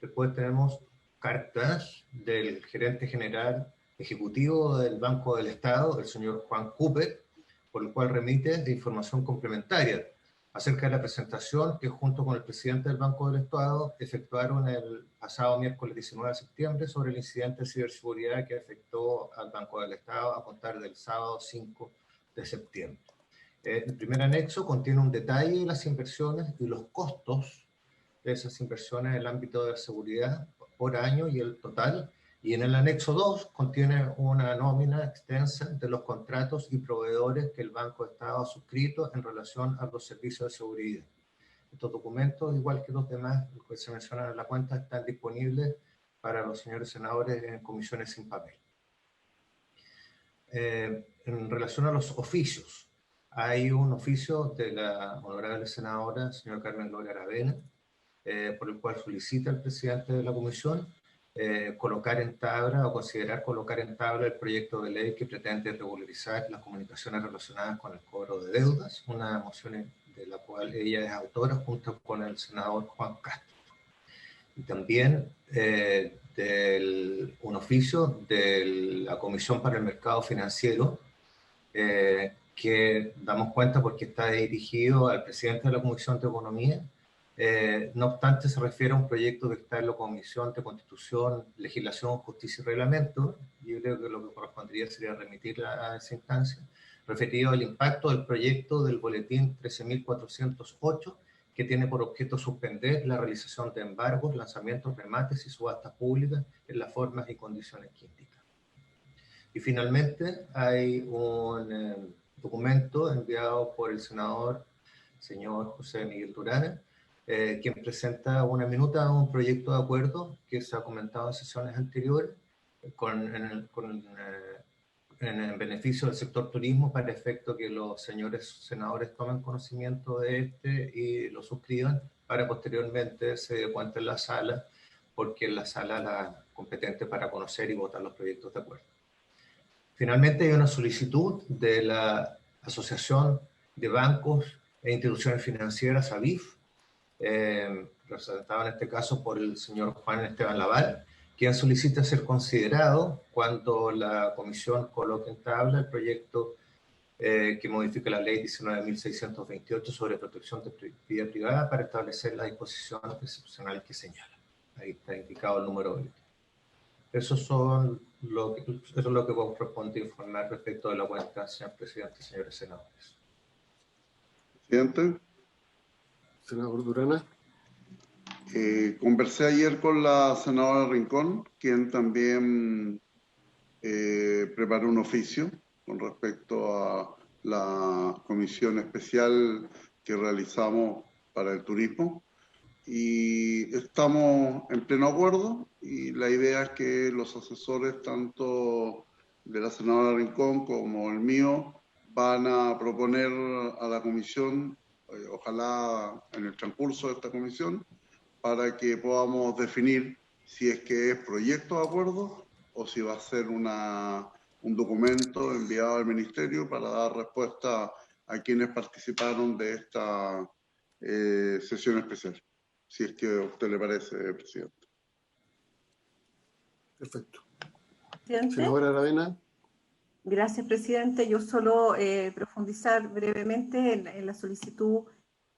Después tenemos cartas del gerente general ejecutivo del Banco del Estado, el señor Juan Cooper, por el cual remite de información complementaria acerca de la presentación que junto con el presidente del Banco del Estado efectuaron el pasado miércoles 19 de septiembre sobre el incidente de ciberseguridad que afectó al Banco del Estado a contar del sábado 5 de septiembre. El primer anexo contiene un detalle de las inversiones y los costos de esas inversiones en el ámbito de la seguridad por año y el total. Y en el anexo 2 contiene una nómina extensa de los contratos y proveedores que el Banco de Estado ha suscrito en relación a los servicios de seguridad. Estos documentos, igual que los demás que se mencionan en la cuenta, están disponibles para los señores senadores en comisiones sin papel. En relación a los oficios, hay un oficio de la honorable senadora, señora Carmen Gloria Aravena, por el cual solicita al presidente de la comisión colocar en tabla o considerar colocar en tabla el proyecto de ley que pretende regularizar las comunicaciones relacionadas con el cobro de deudas, una moción de la cual ella es autora junto con el senador Juan Castro. Y también un oficio de la Comisión para el Mercado Financiero, que damos cuenta porque está dirigido al presidente de la Comisión de Economía. No obstante, se refiere a un proyecto que está en la Comisión de Constitución, Legislación, Justicia y Reglamento. Yo creo que lo que correspondería sería remitirla a esa instancia, referido al impacto del proyecto del boletín 13.408, que tiene por objeto suspender la realización de embargos, lanzamientos, remates y subastas públicas en las formas y condiciones que indican. Y finalmente hay un documento enviado por el senador señor José Miguel Durán, quien presenta una minuta de un proyecto de acuerdo que se ha comentado en sesiones anteriores en beneficio del sector turismo, para efecto que los señores senadores tomen conocimiento de este y lo suscriban para posteriormente se dé cuenta en la sala, porque es la sala la competente para conocer y votar los proyectos de acuerdo. Finalmente hay una solicitud de la Asociación de Bancos e Instituciones Financieras, ABIF, representado en este caso por el señor Juan Esteban Laval, quien solicita ser considerado cuando la comisión coloque en tabla el proyecto que modifica la ley 19.628 sobre protección de vida privada para establecer las disposiciones excepcionales que señala. Ahí está indicado el número 20. Eso es lo que corresponde informar respecto de la cuenta, señor presidente y señores senadores. Presidente. Senador Durana. Conversé ayer con la senadora Rincón, quien también preparó un oficio con respecto a la comisión especial que realizamos para el turismo. Y estamos en pleno acuerdo y la idea es que los asesores tanto de la senadora Rincón como el mío van a proponer a la comisión, ojalá en el transcurso de esta comisión, para que podamos definir si es que es proyecto de acuerdo o si va a ser un documento enviado al ministerio para dar respuesta a quienes participaron de esta sesión especial. Si es que a usted le parece, presidente. Perfecto. ¿Presidente? Senadora Aravena. Gracias, presidente. Yo solo profundizar brevemente en la solicitud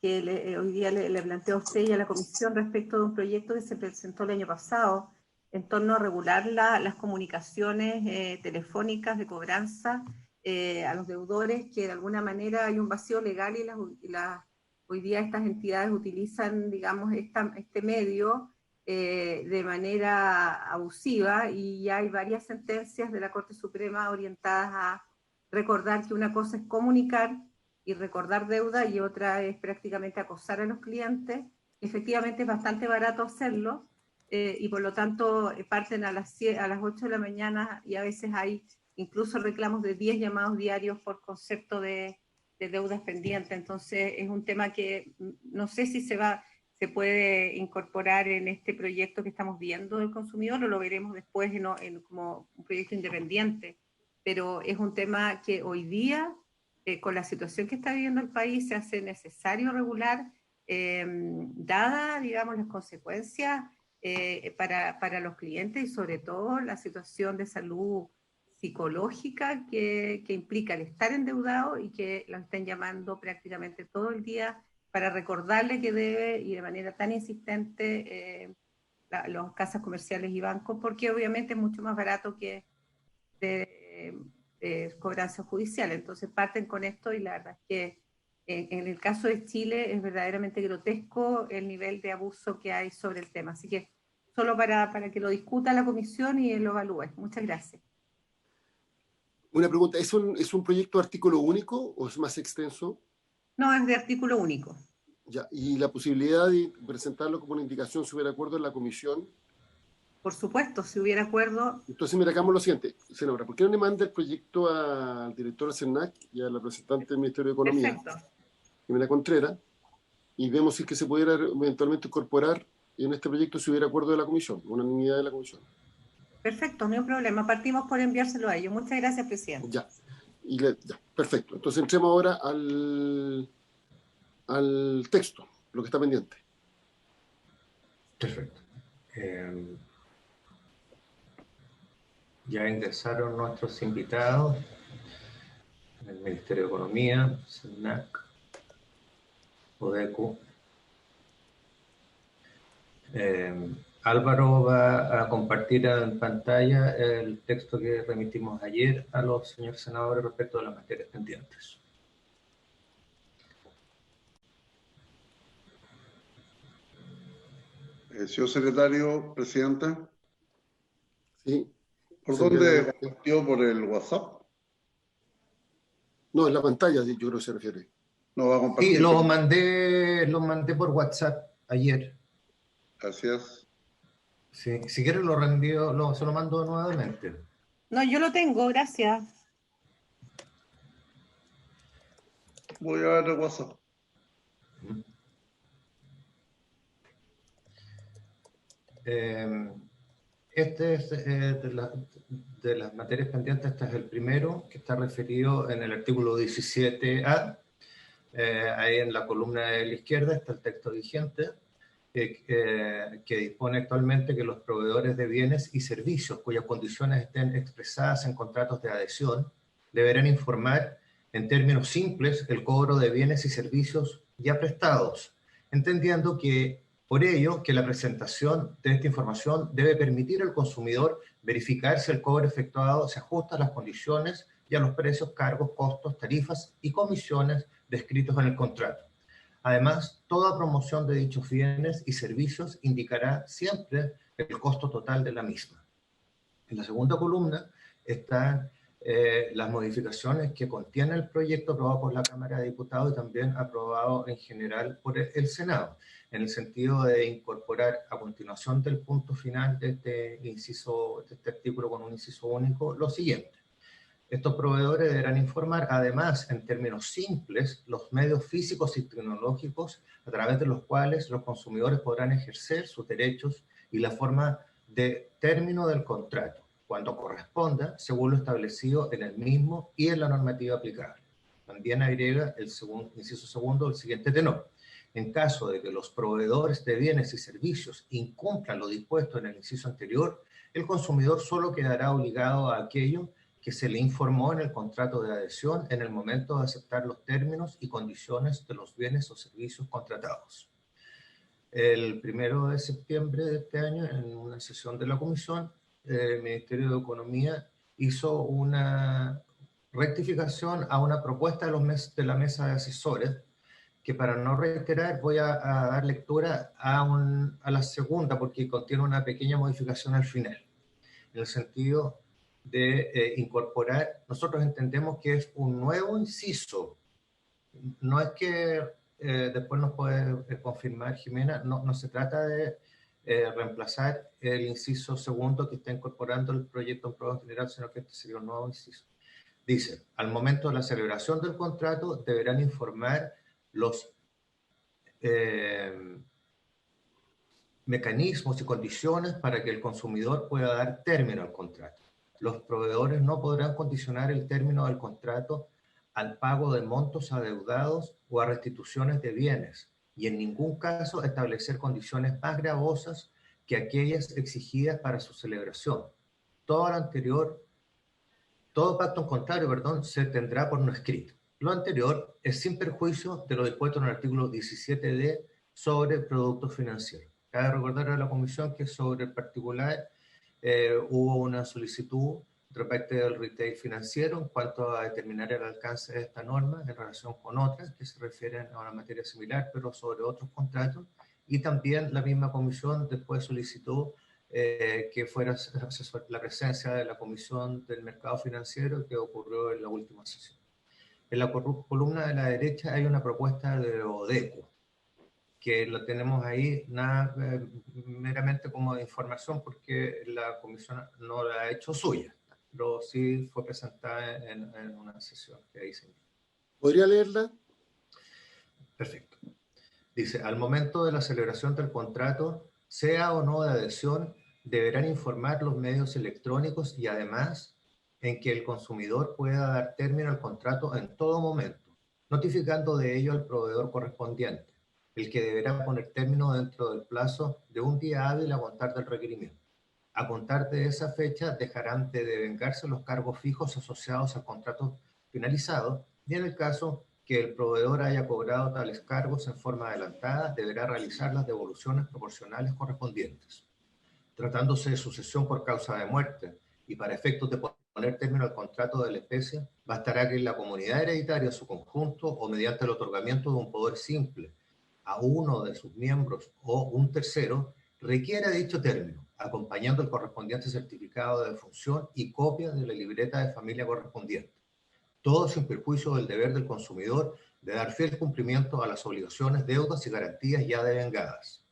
que hoy día le planteo a usted y a la comisión respecto de un proyecto que se presentó el año pasado en torno a regular las comunicaciones telefónicas de cobranza a los deudores, que de alguna manera hay un vacío legal y hoy día estas entidades utilizan, digamos, este medio de manera abusiva, y ya hay varias sentencias de la Corte Suprema orientadas a recordar que una cosa es comunicar y recordar deuda y otra es prácticamente acosar a los clientes. Efectivamente es bastante barato hacerlo y por lo tanto parten a las 8 de la mañana y a veces hay incluso reclamos de 10 llamados diarios por concepto de deudas pendientes. Entonces es un tema que no sé si se puede incorporar en este proyecto que estamos viendo del consumidor, o lo veremos después como un proyecto independiente. Pero es un tema que hoy día, con la situación que está viviendo el país, se hace necesario regular, dada, digamos, las consecuencias para los clientes y sobre todo la situación de salud psicológica que implica el estar endeudado y que lo estén llamando prácticamente todo el día para recordarle que debe y de manera tan insistente las casas comerciales y bancos, porque obviamente es mucho más barato que de cobranza judicial. Entonces parten con esto y la verdad es que en el caso de Chile es verdaderamente grotesco el nivel de abuso que hay sobre el tema. Así que solo para que lo discuta la comisión y lo evalúe. Muchas gracias. Una pregunta, ¿es un proyecto de artículo único o es más extenso? No, es de artículo único. Ya, y la posibilidad de presentarlo como una indicación si hubiera acuerdo en la comisión. Por supuesto, si hubiera acuerdo. Entonces, mira, hagamos lo siguiente, senadora, ¿por qué no le manda el proyecto al director del CERNAC y a la representante del Ministerio de Economía, Perfecto. Jimena Contreras, y vemos si es que se pudiera eventualmente incorporar en este proyecto si hubiera acuerdo de la comisión, unanimidad de la comisión? Perfecto, no hay problema. Partimos por enviárselo a ellos. Muchas gracias, presidente. Ya, ya, perfecto. Entonces entremos ahora al texto, lo que está pendiente. Perfecto. Ya ingresaron nuestros invitados en el Ministerio de Economía, CERNAC, ODECU. Álvaro va a compartir en pantalla el texto que remitimos ayer a los señores senadores respecto de las materias pendientes. Señor secretario, presidente. Sí. ¿Por dónde compartió? ¿Por el WhatsApp? No, en la pantalla, yo creo que se refiere. No va a compartir. Sí, lo mandé por WhatsApp ayer. Gracias. Sí, si quieres lo reenvío, se lo mando nuevamente. No, yo lo tengo, gracias. Voy a ver el WhatsApp. Este es de las materias pendientes, este es el primero, que está referido en el artículo 17A. Ahí en la columna de la izquierda está el texto vigente, que dispone actualmente que los proveedores de bienes y servicios cuyas condiciones estén expresadas en contratos de adhesión deberán informar en términos simples el cobro de bienes y servicios ya prestados, entendiendo que por ello que la presentación de esta información debe permitir al consumidor verificar si el cobro efectuado se ajusta a las condiciones y a los precios, cargos, costos, tarifas y comisiones descritos en el contrato. Además, toda promoción de dichos bienes y servicios indicará siempre el costo total de la misma. En la segunda columna están las modificaciones que contiene el proyecto aprobado por la Cámara de Diputados y también aprobado en general por el Senado, en el sentido de incorporar a continuación del punto final de este artículo con un inciso único lo siguiente. Estos proveedores deberán informar, además, en términos simples, los medios físicos y tecnológicos a través de los cuales los consumidores podrán ejercer sus derechos y la forma de término del contrato, cuando corresponda, según lo establecido en el mismo y en la normativa aplicable. También agrega el inciso segundo el siguiente tenor. En caso de que los proveedores de bienes y servicios incumplan lo dispuesto en el inciso anterior, el consumidor solo quedará obligado a aquello que se le informó en el contrato de adhesión en el momento de aceptar los términos y condiciones de los bienes o servicios contratados. El 1 de septiembre de este año, en una sesión de la comisión, el Ministerio de Economía hizo una rectificación a una propuesta de la mesa de asesores, que para no reiterar voy a dar lectura a la segunda, porque contiene una pequeña modificación al final, en el sentido de incorporar, nosotros entendemos que es un nuevo inciso, no es que después nos puede confirmar Jimena, no se trata de reemplazar el inciso segundo que está incorporando el proyecto en prueba general, sino que este sería un nuevo inciso. Dice, al momento de la celebración del contrato deberán informar los mecanismos y condiciones para que el consumidor pueda dar término al contrato. Los proveedores no podrán condicionar el término del contrato al pago de montos adeudados o a restituciones de bienes y en ningún caso establecer condiciones más gravosas que aquellas exigidas para su celebración. Todo lo anterior, todo pacto en contrario, perdón, se tendrá por no escrito. Lo anterior es sin perjuicio de lo dispuesto en el artículo 17D sobre productos financieros. Cabe recordar a la Comisión que sobre el particular hubo una solicitud respecto del retail financiero en cuanto a determinar el alcance de esta norma en relación con otras que se refieren a una materia similar, pero sobre otros contratos. Y también la misma comisión después solicitó que fuera la presencia de la Comisión del Mercado Financiero que ocurrió en la última sesión. En la columna de la derecha hay una propuesta de ODECO, que lo tenemos ahí nada, meramente como de información porque la comisión no la ha hecho suya, pero sí fue presentada en una sesión que ahí se... ¿Podría leerla? Perfecto. Dice, al momento de la celebración del contrato, sea o no de adhesión, deberán informar los medios electrónicos y además en que el consumidor pueda dar término al contrato en todo momento, notificando de ello al proveedor correspondiente, el que deberá poner término dentro del plazo de un día hábil a contar del requerimiento. A contar de esa fecha dejarán de devengarse los cargos fijos asociados al contrato finalizado y en el caso que el proveedor haya cobrado tales cargos en forma adelantada, deberá realizar las devoluciones proporcionales correspondientes. Tratándose de sucesión por causa de muerte y para efectos de poner término al contrato de la especie, bastará que la comunidad hereditaria en su conjunto o mediante el otorgamiento de un poder simple a uno de sus miembros o un tercero requiera dicho término, acompañando el correspondiente certificado de defunción y copia de la libreta de familia correspondiente. Todo sin perjuicio del deber del consumidor de dar fiel cumplimiento a las obligaciones, deudas y garantías ya devengadas.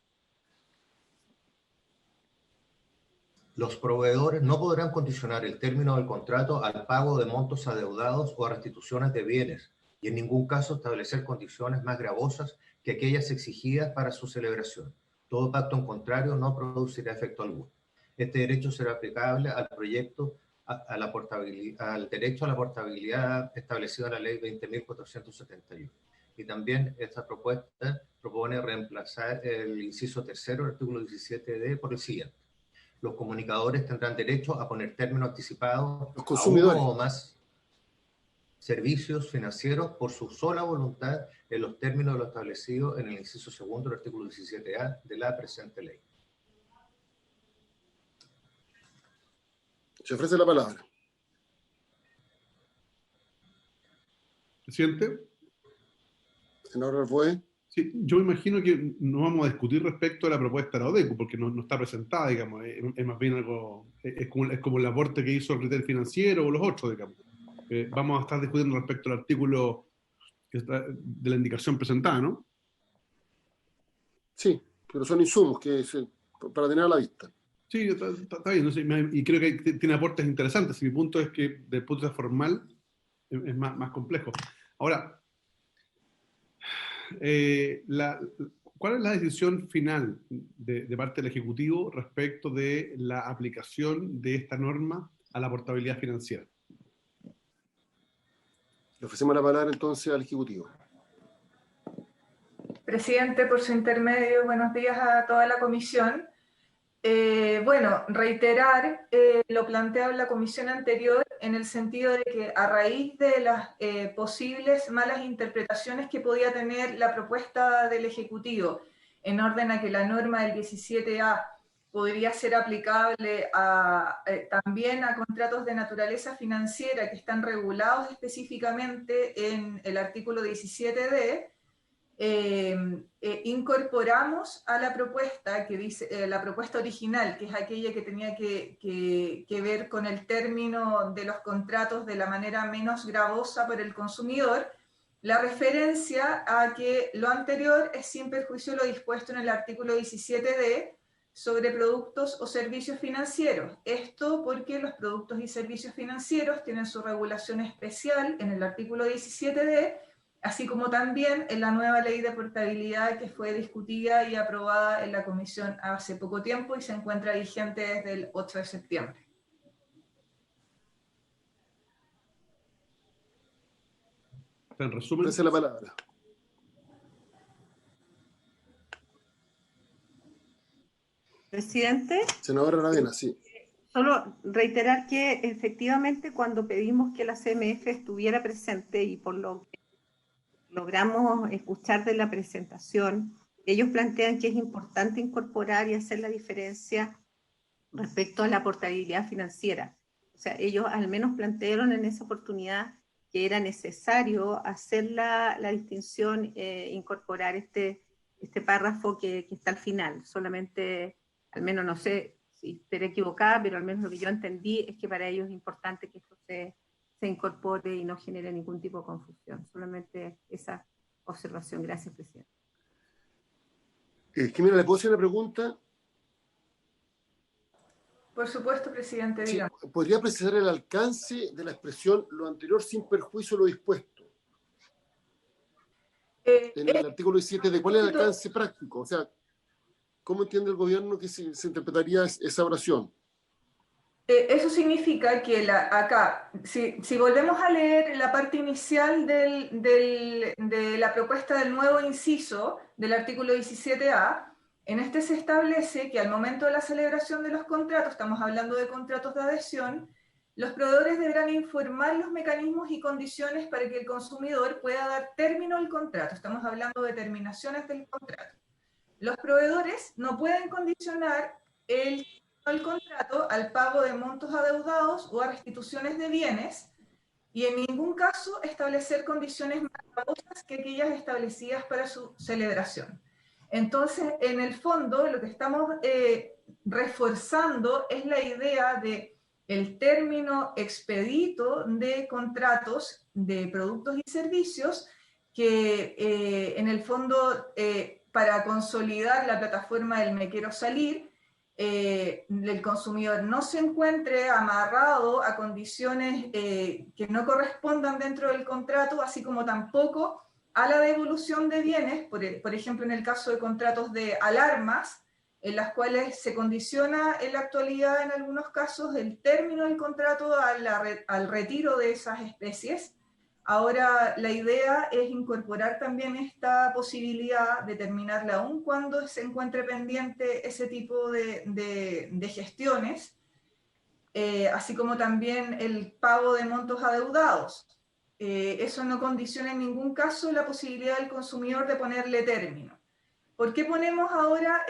Los proveedores no podrán condicionar el término del contrato al pago de montos adeudados o a restituciones de bienes y en ningún caso establecer condiciones más gravosas que aquellas exigidas para su celebración. Todo pacto en contrario no producirá efecto alguno. Este derecho será aplicable al proyecto al derecho a la portabilidad establecido en la Ley 20.471. Y también esta propuesta propone reemplazar el inciso tercero del artículo 17D por el siguiente. Los comunicadores tendrán derecho a poner término anticipado a uno o más servicios financieros por su sola voluntad en los términos de lo establecido en el inciso segundo del artículo 17A de la presente ley. Se ofrece la palabra. Presidente. Senador Arboe. Sí, yo imagino que no vamos a discutir respecto a la propuesta de la ODECO, porque no está presentada, digamos, es más bien algo, es como el aporte que hizo el retail financiero o los otros, digamos. Vamos a estar discutiendo respecto al artículo que está de la indicación presentada, ¿no? Sí, pero son insumos para tener a la vista. Sí, está bien, no sé, y creo que tiene aportes interesantes. Y mi punto es que, desde el punto de vista formal, es más complejo. Ahora, ¿cuál es la decisión final de parte del Ejecutivo respecto de la aplicación de esta norma a la portabilidad financiera? Le ofrecemos la palabra entonces al Ejecutivo. Presidente, por su intermedio, buenos días a toda la comisión. Bueno, reiterar lo planteado en la comisión anterior en el sentido de que a raíz de las posibles malas interpretaciones que podía tener la propuesta del Ejecutivo en orden a que la norma del 17A podría ser aplicable también a contratos de naturaleza financiera que están regulados específicamente en el artículo 17D, incorporamos a la propuesta que dice, la propuesta original, que es aquella que tenía que ver con el término de los contratos de la manera menos gravosa para el consumidor, la referencia a que lo anterior es sin perjuicio lo dispuesto en el artículo 17D sobre productos o servicios financieros. Esto porque los productos y servicios financieros tienen su regulación especial en el artículo 17D, así como también en la nueva ley de portabilidad que fue discutida y aprobada en la comisión hace poco tiempo y se encuentra vigente desde el 8 de septiembre. En resumen, ofrece la palabra. Presidente. Senadora Aravena, sí. Solo reiterar que efectivamente cuando pedimos que la CMF estuviera presente y por lo que logramos escuchar de la presentación, ellos plantean que es importante incorporar y hacer la diferencia respecto a la portabilidad financiera. O sea, ellos al menos plantearon en esa oportunidad que era necesario hacer la distinción, incorporar este párrafo que está al final. Solamente, al menos no sé si estaré equivocada, pero al menos lo que yo entendí es que para ellos es importante que esto se incorpore y no genere ningún tipo de confusión. Solamente esa observación. Gracias, presidente. Jimena, ¿le puedo hacer una pregunta? Por supuesto, presidente, dígame. Sí, ¿podría precisar el alcance de la expresión lo anterior sin perjuicio de lo dispuesto? En el artículo 17, ¿de cuál es el alcance práctico? O sea, ¿cómo entiende el gobierno que se interpretaría esa oración? Eso significa que acá, si volvemos a leer la parte inicial de la propuesta del nuevo inciso del artículo 17A, en este se establece que al momento de la celebración de los contratos, estamos hablando de contratos de adhesión, los proveedores deberán informar los mecanismos y condiciones para que el consumidor pueda dar término al contrato. Estamos hablando de terminaciones del contrato. Los proveedores no pueden condicionar el contrato al pago de montos adeudados o a restituciones de bienes y en ningún caso establecer condiciones más gravosas que aquellas establecidas para su celebración. Entonces, en el fondo, lo que estamos reforzando es la idea de el término expedito de contratos de productos y servicios que en el fondo para consolidar la plataforma del Me Quiero Salir, el consumidor no se encuentre amarrado a condiciones que no correspondan dentro del contrato, así como tampoco a la devolución de bienes, por ejemplo en el caso de contratos de alarmas, en las cuales se condiciona en la actualidad en algunos casos el término del contrato al retiro de esas especies. Ahora la idea es incorporar también esta posibilidad de terminarla aún cuando se encuentre pendiente ese tipo de gestiones, así como también el pago de montos adeudados. Eso no condiciona en ningún caso la posibilidad del consumidor de ponerle término. ¿Por qué ponemos ahora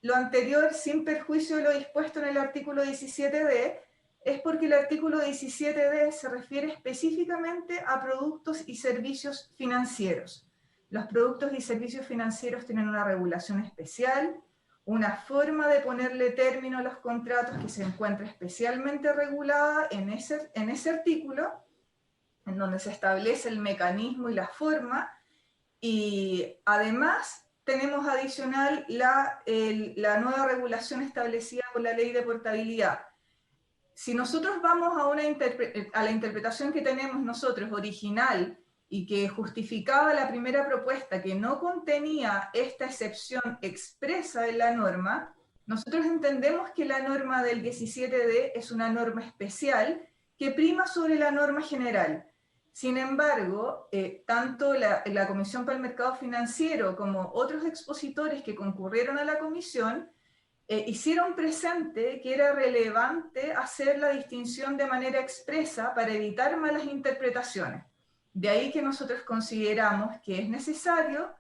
lo anterior sin perjuicio de lo dispuesto en el artículo 17D? Es porque el artículo 17D se refiere específicamente a productos y servicios financieros. Los productos y servicios financieros tienen una regulación especial, una forma de ponerle término a los contratos que se encuentra especialmente regulada en ese artículo, en donde se establece el mecanismo y la forma, y además tenemos adicional la nueva regulación establecida por la Ley de Portabilidad. Si nosotros vamos a la interpretación que tenemos nosotros, original, y que justificaba la primera propuesta, que no contenía esta excepción expresa de la norma, nosotros entendemos que la norma del 17D es una norma especial que prima sobre la norma general. Sin embargo, tanto la Comisión para el Mercado Financiero como otros expositores que concurrieron a la comisión hicieron presente que era relevante hacer la distinción de manera expresa para evitar malas interpretaciones. De ahí que nosotros consideramos que es necesario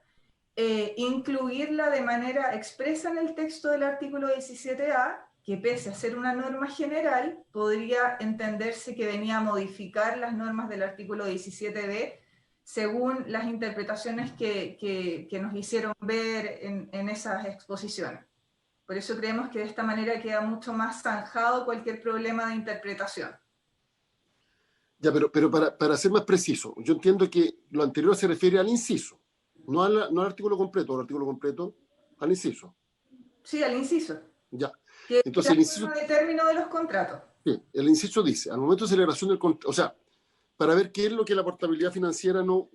incluirla de manera expresa en el texto del artículo 17A, que pese a ser una norma general, podría entenderse que venía a modificar las normas del artículo 17B según las interpretaciones que nos hicieron ver en esas exposiciones. Por eso creemos que de esta manera queda mucho más zanjado cualquier problema de interpretación. Ya, pero para ser más preciso, yo entiendo que lo anterior se refiere al inciso, no al artículo completo, al inciso. Sí, al inciso. Ya. Que entonces, el inciso de término de los contratos. Sí, el inciso dice, al momento de celebración del contrato, o sea, para ver qué es lo que la portabilidad financiera no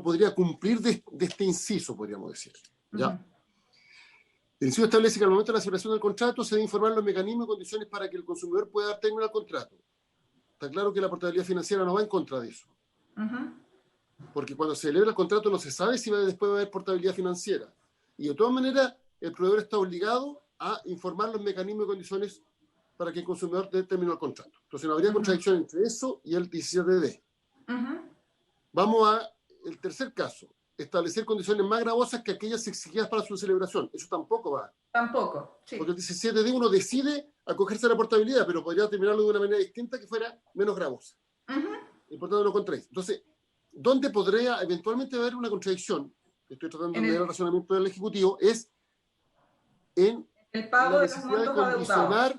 podría cumplir de este inciso, podríamos decir. ¿Ya? Uh-huh. El inciso establece que al momento de la celebración del contrato se debe informar los mecanismos y condiciones para que el consumidor pueda dar término al contrato. Está claro que la portabilidad financiera no va en contra de eso. Uh-huh. Porque cuando se celebra el contrato no se sabe si después va a haber portabilidad financiera. Y de todas maneras, el proveedor está obligado a informar los mecanismos y condiciones para que el consumidor determine el contrato. Entonces no habría contradicción entre eso y el 17D. Vamos al tercer caso, establecer condiciones más gravosas que aquellas exigidas para su celebración. Eso tampoco va. Tampoco, sí. Porque el 17D uno decide acogerse a la portabilidad, pero podría terminarlo de una manera distinta que fuera menos gravosa. Y por tanto no contradice. Entonces, ¿dónde podría eventualmente haber una contradicción? Estoy tratando de leer el razonamiento del Ejecutivo, es en el pago la de los montos adeudados.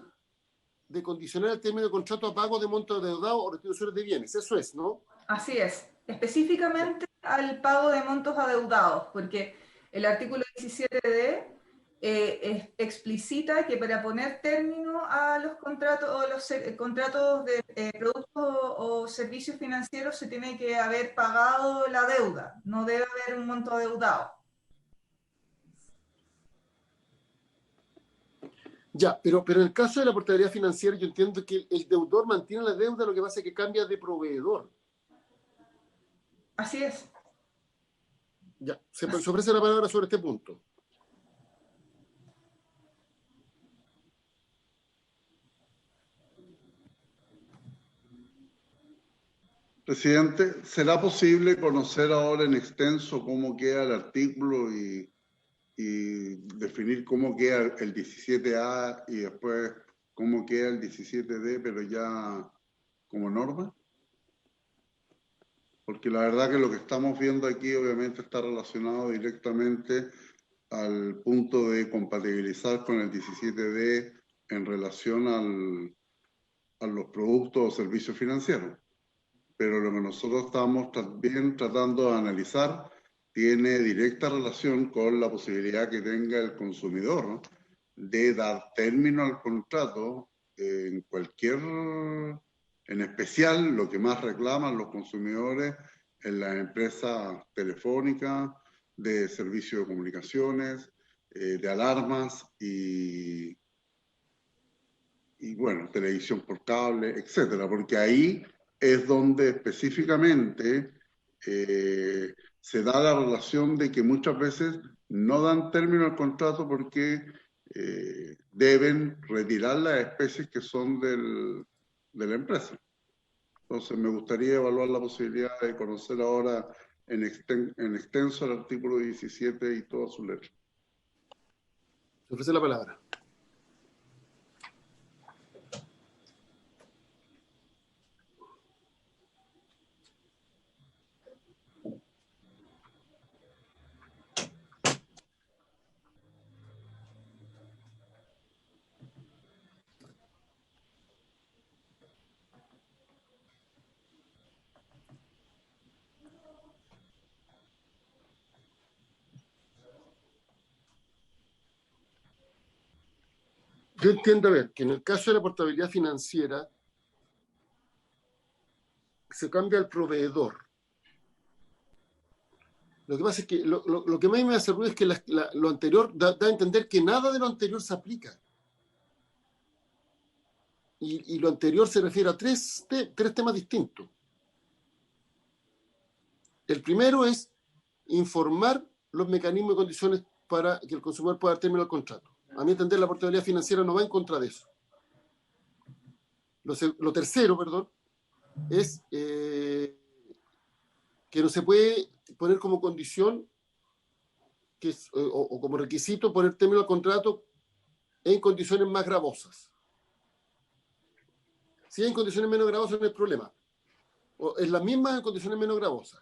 De condicionar el término de contrato a pago de montos adeudados o restituciones de bienes. Eso es, ¿no? Así es. Específicamente al pago de montos adeudados, porque el artículo 17D explicita que para poner término a los contratos o los contratos de productos o servicios financieros se tiene que haber pagado la deuda, no debe haber un monto adeudado. Ya, pero en el caso de la portabilidad financiera yo entiendo que el deudor mantiene la deuda, lo que pasa es que cambia de proveedor. Así es. Ya, se ofrece la palabra sobre este punto. Presidente, ¿será posible conocer ahora en extenso cómo queda el artículo y definir cómo queda el 17A y después cómo queda el 17D, pero ya como norma? Porque la verdad que lo que estamos viendo aquí obviamente está relacionado directamente al punto de compatibilizar con el 17D en relación a los productos o servicios financieros. Pero lo que nosotros estamos también tratando de analizar tiene directa relación con la posibilidad que tenga el consumidor, ¿no?, de dar término al contrato en especial lo que más reclaman los consumidores en las empresas telefónicas, de servicios de comunicaciones, de alarmas y bueno, televisión por cable, etcétera, porque ahí es donde específicamente se da la relación de que muchas veces no dan término al contrato porque deben retirar las especies que son de la empresa. Entonces me gustaría evaluar la posibilidad de conocer ahora en extenso el artículo 17 y toda su letra. Se ofrece la palabra. Yo entiendo, a ver, que en el caso de la portabilidad financiera se cambia el proveedor. Lo que pasa es que lo que más me hace ruido es que lo anterior da a entender que nada de lo anterior se aplica. Y lo anterior se refiere a tres temas distintos. El primero es informar los mecanismos y condiciones para que el consumidor pueda dar término al contrato. A mi entender, la portabilidad financiera no va en contra de eso. Lo tercero, perdón, es que no se puede poner como condición o como requisito poner término al contrato en condiciones más gravosas. Si hay en condiciones menos gravosas no hay problema. O en las mismas en condiciones menos gravosas.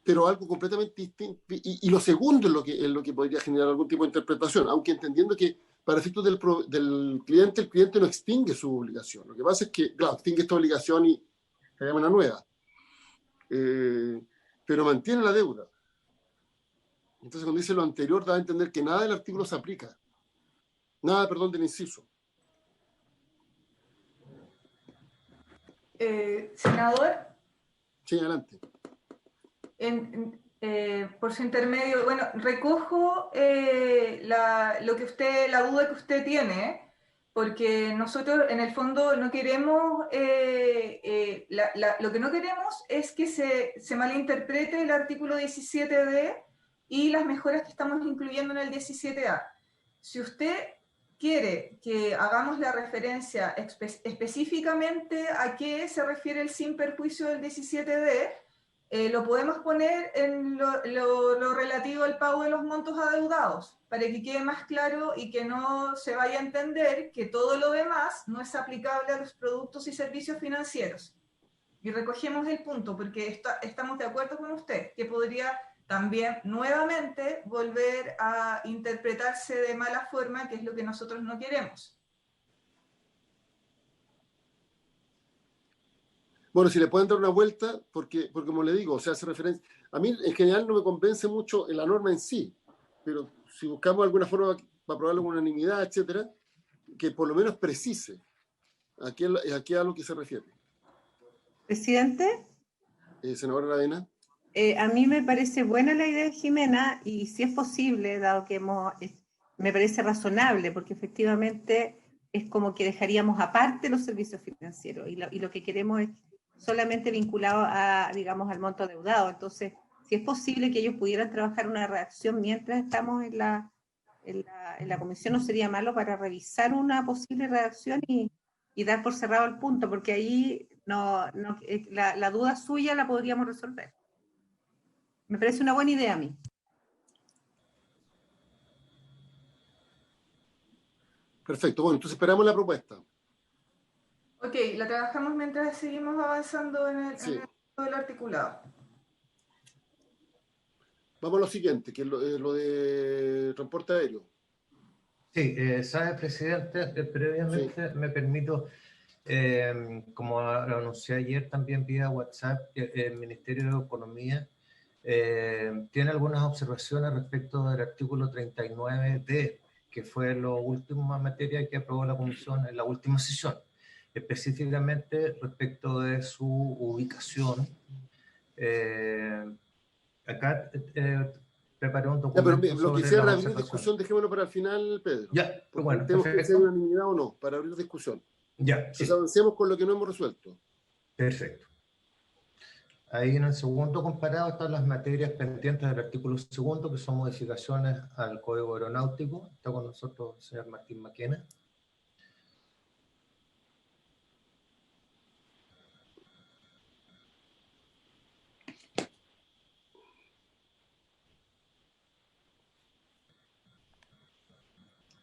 Pero algo completamente distinto. Y lo segundo es lo que podría generar algún tipo de interpretación, aunque entendiendo que para efectos del cliente, el cliente no extingue su obligación. Lo que pasa es que, claro, extingue esta obligación y se llama una nueva. Pero mantiene la deuda. Entonces, cuando dice lo anterior, da a entender que nada del artículo se aplica. Nada, perdón, del inciso. Senador. Sí, adelante. Por su intermedio, bueno, recojo la duda que usted tiene, porque nosotros en el fondo no queremos, lo que no queremos es que se malinterprete el artículo 17D y las mejoras que estamos incluyendo en el 17A. Si usted quiere que hagamos la referencia específicamente a qué se refiere el sin perjuicio del 17D, lo podemos poner en lo relativo al pago de los montos adeudados, para que quede más claro y que no se vaya a entender que todo lo demás no es aplicable a los productos y servicios financieros. Y recogemos el punto, porque estamos de acuerdo con usted, que podría también nuevamente volver a interpretarse de mala forma, que es lo que nosotros no queremos. Bueno, si le pueden dar una vuelta, porque como le digo, o sea, hace referencia. A mí en general no me convence mucho la norma en sí, pero si buscamos alguna forma para aprobarlo con unanimidad, etcétera, que por lo menos precise a qué a lo que se refiere. Presidente, Senadora Aravena. a mí me parece buena la idea de Jimena, y si es posible, dado que me parece razonable, porque efectivamente es como que dejaríamos aparte los servicios financieros, y lo que queremos es solamente vinculado a, digamos, al monto adeudado. Entonces, si es posible que ellos pudieran trabajar una redacción mientras estamos en la comisión, no sería malo para revisar una posible redacción y dar por cerrado el punto, porque ahí la duda suya la podríamos resolver. Me parece una buena idea a mí. Perfecto, bueno, entonces esperamos la propuesta. Ok, la trabajamos mientras seguimos avanzando en el articulado. Vamos a lo siguiente, que es lo de transporte aéreo. Sí, sabe, presidente, previamente me permito, como lo anuncié ayer también vía WhatsApp, el Ministerio de Economía tiene algunas observaciones respecto del artículo 39D, que fue la última materia que aprobó la Comisión en la última sesión, específicamente respecto de su ubicación. Acá preparé un documento. Ya, pero lo que sea abrir discusión, dejémoslo para el final, Pedro. Ya, porque bueno, tenemos que perfecto. hacer unanimidad o no, para abrir discusión. Ya, entonces sí. avancemos con lo que no hemos resuelto. Perfecto. Ahí en el segundo comparado están las materias pendientes del artículo segundo, que son modificaciones al Código Aeronáutico. Está con nosotros el señor Martín Maquena.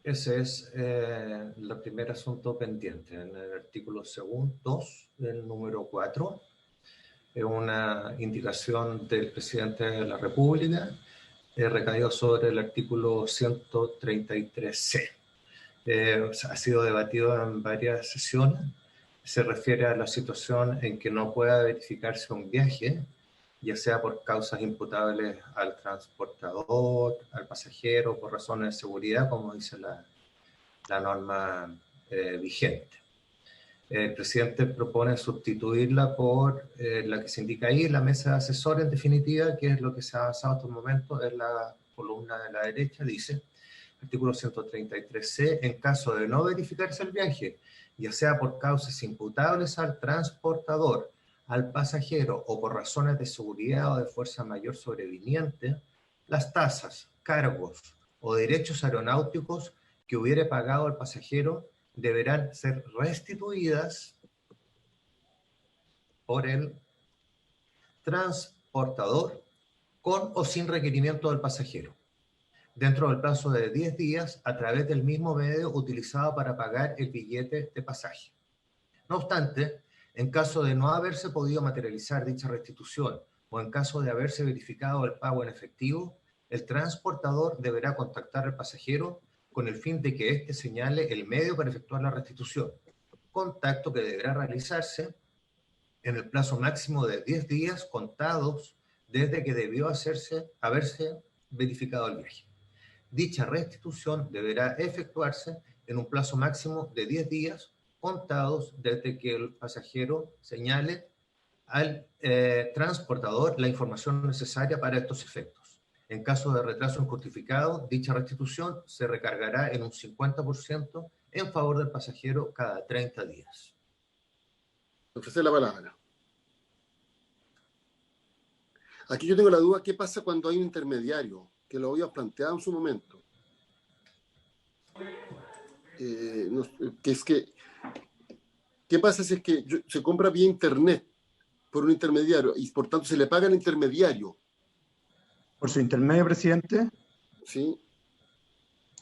Ese es el primer asunto pendiente. En el artículo 2, el número 4, es una indicación del presidente de la República, recaído sobre el artículo 133C. Ha sido debatido en varias sesiones. Se refiere a la situación en que no pueda verificarse un viaje, ya sea por causas imputables al transportador, al pasajero, por razones de seguridad, como dice la norma vigente. El presidente propone sustituirla por la que se indica ahí, la mesa de asesores, en definitiva, que es lo que se ha avanzado hasta el momento, es la columna de la derecha, dice, artículo 133C, en caso de no verificarse el viaje, ya sea por causas imputables al transportador, al pasajero o por razones de seguridad o de fuerza mayor sobreviniente, las tasas, cargos o derechos aeronáuticos que hubiere pagado el pasajero deberán ser restituidas por el transportador con o sin requerimiento del pasajero, dentro del plazo de 10 días a través del mismo medio utilizado para pagar el billete de pasaje. No obstante, en caso de no haberse podido materializar dicha restitución o en caso de haberse verificado el pago en efectivo, el transportador deberá contactar al pasajero con el fin de que éste señale el medio para efectuar la restitución, contacto que deberá realizarse en el plazo máximo de 10 días contados desde que debió haberse verificado el viaje. Dicha restitución deberá efectuarse en un plazo máximo de 10 días contados desde que el pasajero señale al transportador la información necesaria para estos efectos. En caso de retraso injustificado, dicha restitución se recargará en un 50% en favor del pasajero cada 30 días. Ofrecer la palabra. Aquí yo tengo la duda, ¿qué pasa cuando hay un intermediario? que lo había planteado en su momento. Que es que, ¿qué pasa si es que se compra vía internet por un intermediario y por tanto se le paga al intermediario? Por su intermedio, presidente. ¿Sí?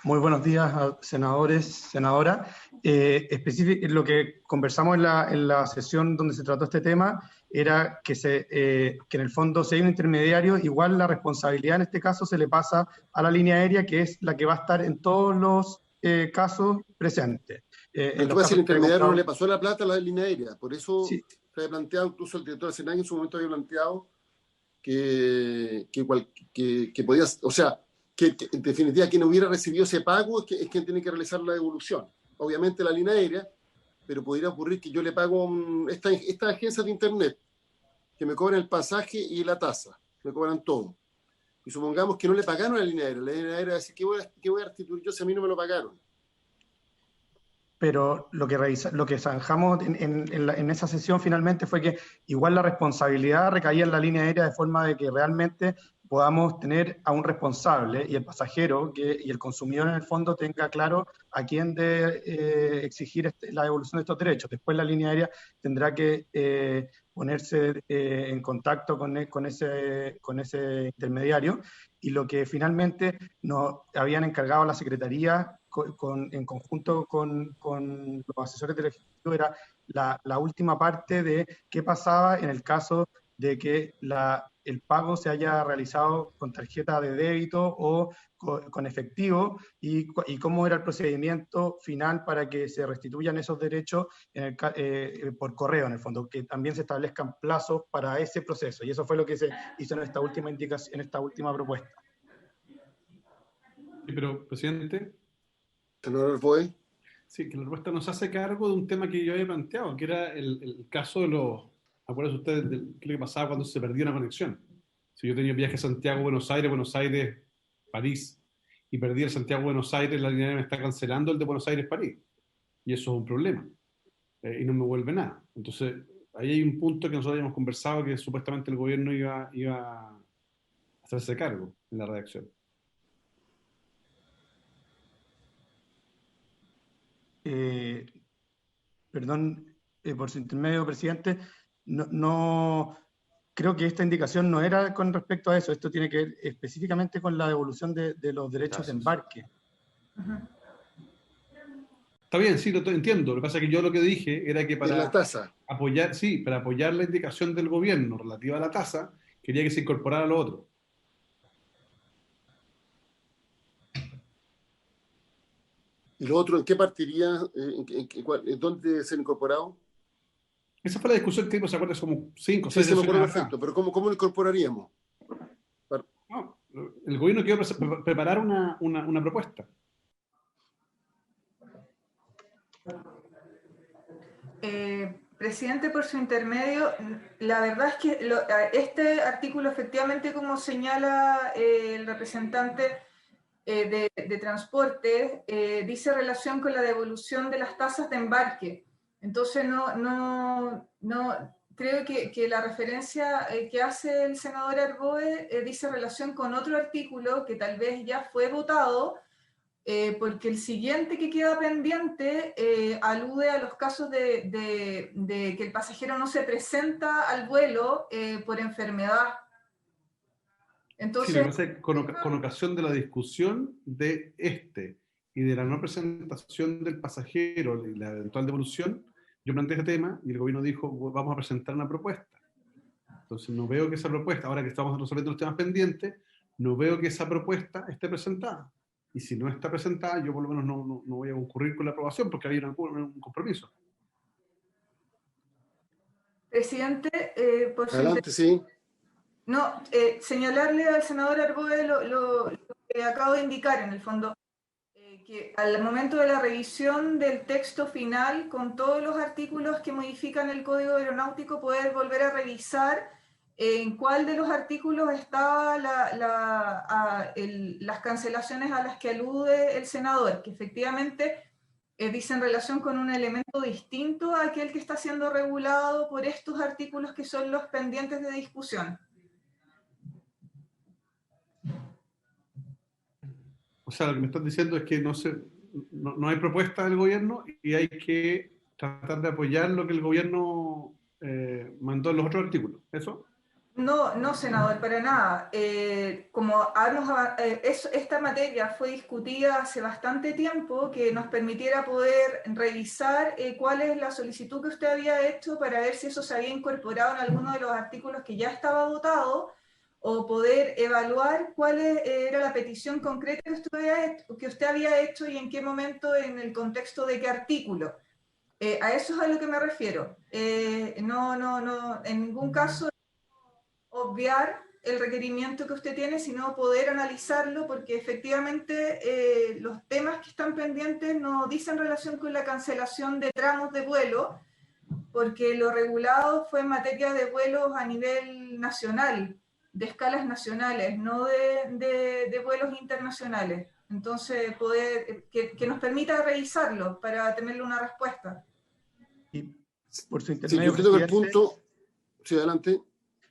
Muy buenos días, senadores, senadora. Lo que conversamos en la sesión donde se trató este tema era que en el fondo, si hay un intermediario, igual la responsabilidad en este caso se le pasa a la línea aérea, que es la que va a estar en todos los casos presentes. Pero tú ves, el intermediario no le pasó la plata a la línea aérea, por eso sí. se había planteado, incluso el director de Senai en su momento había planteado que podía, o sea, que en definitiva quien hubiera recibido ese pago es quien tiene que realizar la devolución. Obviamente la línea aérea, pero podría ocurrir que yo le pago a estas agencias de internet que me cobran el pasaje y la tasa, me cobran todo. Y supongamos que no le pagaron a la línea aérea va a decir, ¿qué voy a restituir yo si a mí no me lo pagaron? Pero lo que zanjamos en esa sesión finalmente fue que igual la responsabilidad recaía en la línea aérea, de forma de que realmente podamos tener a un responsable y el pasajero y el consumidor en el fondo tenga claro a quién debe exigir la devolución de estos derechos. Después la línea aérea tendrá que ponerse en contacto con ese intermediario, y lo que finalmente nos habían encargado a la Secretaría en conjunto con los asesores del Ejecutivo era la última parte de qué pasaba en el caso de que el pago se haya realizado con tarjeta de débito o con efectivo, y cómo era el procedimiento final para que se restituyan esos derechos por correo, en el fondo, que también se establezcan plazos para ese proceso. Y eso fue lo que se hizo en esta última indicación, en esta última propuesta. Sí, pero, presidente. ¿Senador Boe? Sí, que la propuesta nos hace cargo de un tema que yo había planteado, que era el caso de los... ¿Acuérdense ustedes de qué es lo que pasaba cuando se perdía una conexión? Si yo tenía viaje a Santiago-Buenos Aires, Buenos Aires-París, y perdí el Santiago-Buenos Aires, la línea me está cancelando el de Buenos Aires-París. Y eso es un problema. Y no me vuelve nada. Entonces, ahí hay un punto que nosotros habíamos conversado, que supuestamente el gobierno iba a hacerse cargo en la redacción. Perdón, por su intermedio, presidente, no creo que esta indicación no era con respecto a eso. Esto tiene que ver específicamente con la devolución de los derechos de embarque. Está bien, sí, lo entiendo. Lo que pasa es que yo lo que dije era que para la tasa. para apoyar la indicación del gobierno relativa a la tasa, quería que se incorporara lo otro. ¿Y lo otro en qué partiría? ¿Dónde se han incorporado? Esa fue la discusión que tuvimos, ¿se acuerdan? Como 5 o 6 Sí, me acuerdo perfecto, pero ¿cómo lo incorporaríamos? No, el gobierno quiere preparar una propuesta. Presidente, por su intermedio, la verdad es que este artículo, efectivamente, como señala el representante de transporte, dice relación con la devolución de las tasas de embarque. Entonces, no creo que la referencia que hace el senador Arboe dice relación con otro artículo que tal vez ya fue votado, porque el siguiente que queda pendiente alude a los casos de que el pasajero no se presenta al vuelo por enfermedad. Entonces, Sí, con ocasión de la discusión de y de la no presentación del pasajero y la eventual devolución, yo planteé este tema y el gobierno dijo, vamos a presentar una propuesta. Entonces no veo que esa propuesta, ahora que estamos resolviendo los temas pendientes, no veo que esa propuesta esté presentada. Y si no está presentada, yo por lo menos no voy a concurrir con la aprobación porque había un compromiso. Presidente, por su Adelante, sí. No, señalarle al senador Arboe lo que acabo de indicar, en el fondo, que al momento de la revisión del texto final, con todos los artículos que modifican el Código Aeronáutico, poder volver a revisar en cuál de los artículos estaba las cancelaciones a las que alude el senador, que efectivamente dice en relación con un elemento distinto a aquel que está siendo regulado por estos artículos que son los pendientes de discusión. sea, lo que me estás diciendo es que no hay propuesta del gobierno y hay que tratar de apoyar lo que el gobierno mandó en los otros artículos. ¿Eso? No, no, senador, para nada. Esta materia fue discutida hace bastante tiempo, que nos permitiera poder revisar cuál es la solicitud que usted había hecho para ver si eso se había incorporado en alguno de los artículos que ya estaba votado, o poder evaluar cuál era la petición concreta que usted había hecho y en qué momento, en el contexto de qué artículo. A eso es a lo que me refiero. No, en ningún caso obviar el requerimiento que usted tiene, sino poder analizarlo, porque efectivamente los temas que están pendientes no dicen relación con la cancelación de tramos de vuelo, porque lo regulado fue en materia de vuelos a nivel nacional, de escalas nacionales, no de vuelos internacionales. Entonces, que nos permita revisarlo para tenerle una respuesta. Y por su Sí, intermedio, yo creo que el presidente, punto... Sí, adelante.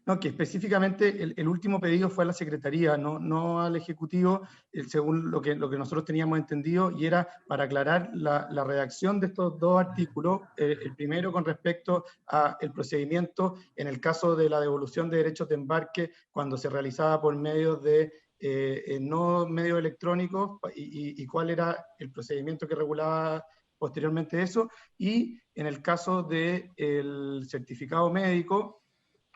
no, que específicamente el último pedido fue a la Secretaría, no al Ejecutivo, según lo que nosotros teníamos entendido, y era para aclarar la redacción de estos dos artículos. El primero con respecto al procedimiento en el caso de la devolución de derechos de embarque cuando se realizaba por medios de no medios electrónicos, y cuál era el procedimiento que regulaba posteriormente eso, y en el caso del certificado médico,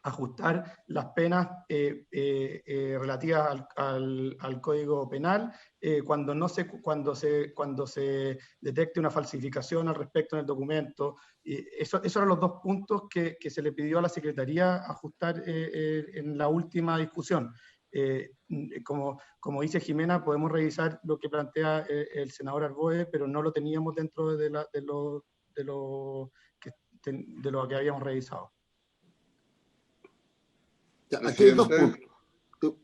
ajustar las penas relativas al Código Penal cuando se detecte una falsificación al respecto en el documento. Esos eran los dos puntos que se le pidió a la Secretaría ajustar en la última discusión. Como dice Jimena, podemos revisar lo que plantea el senador Arboe, pero no lo teníamos dentro de lo que habíamos revisado. Ya, aquí hay dos puntos.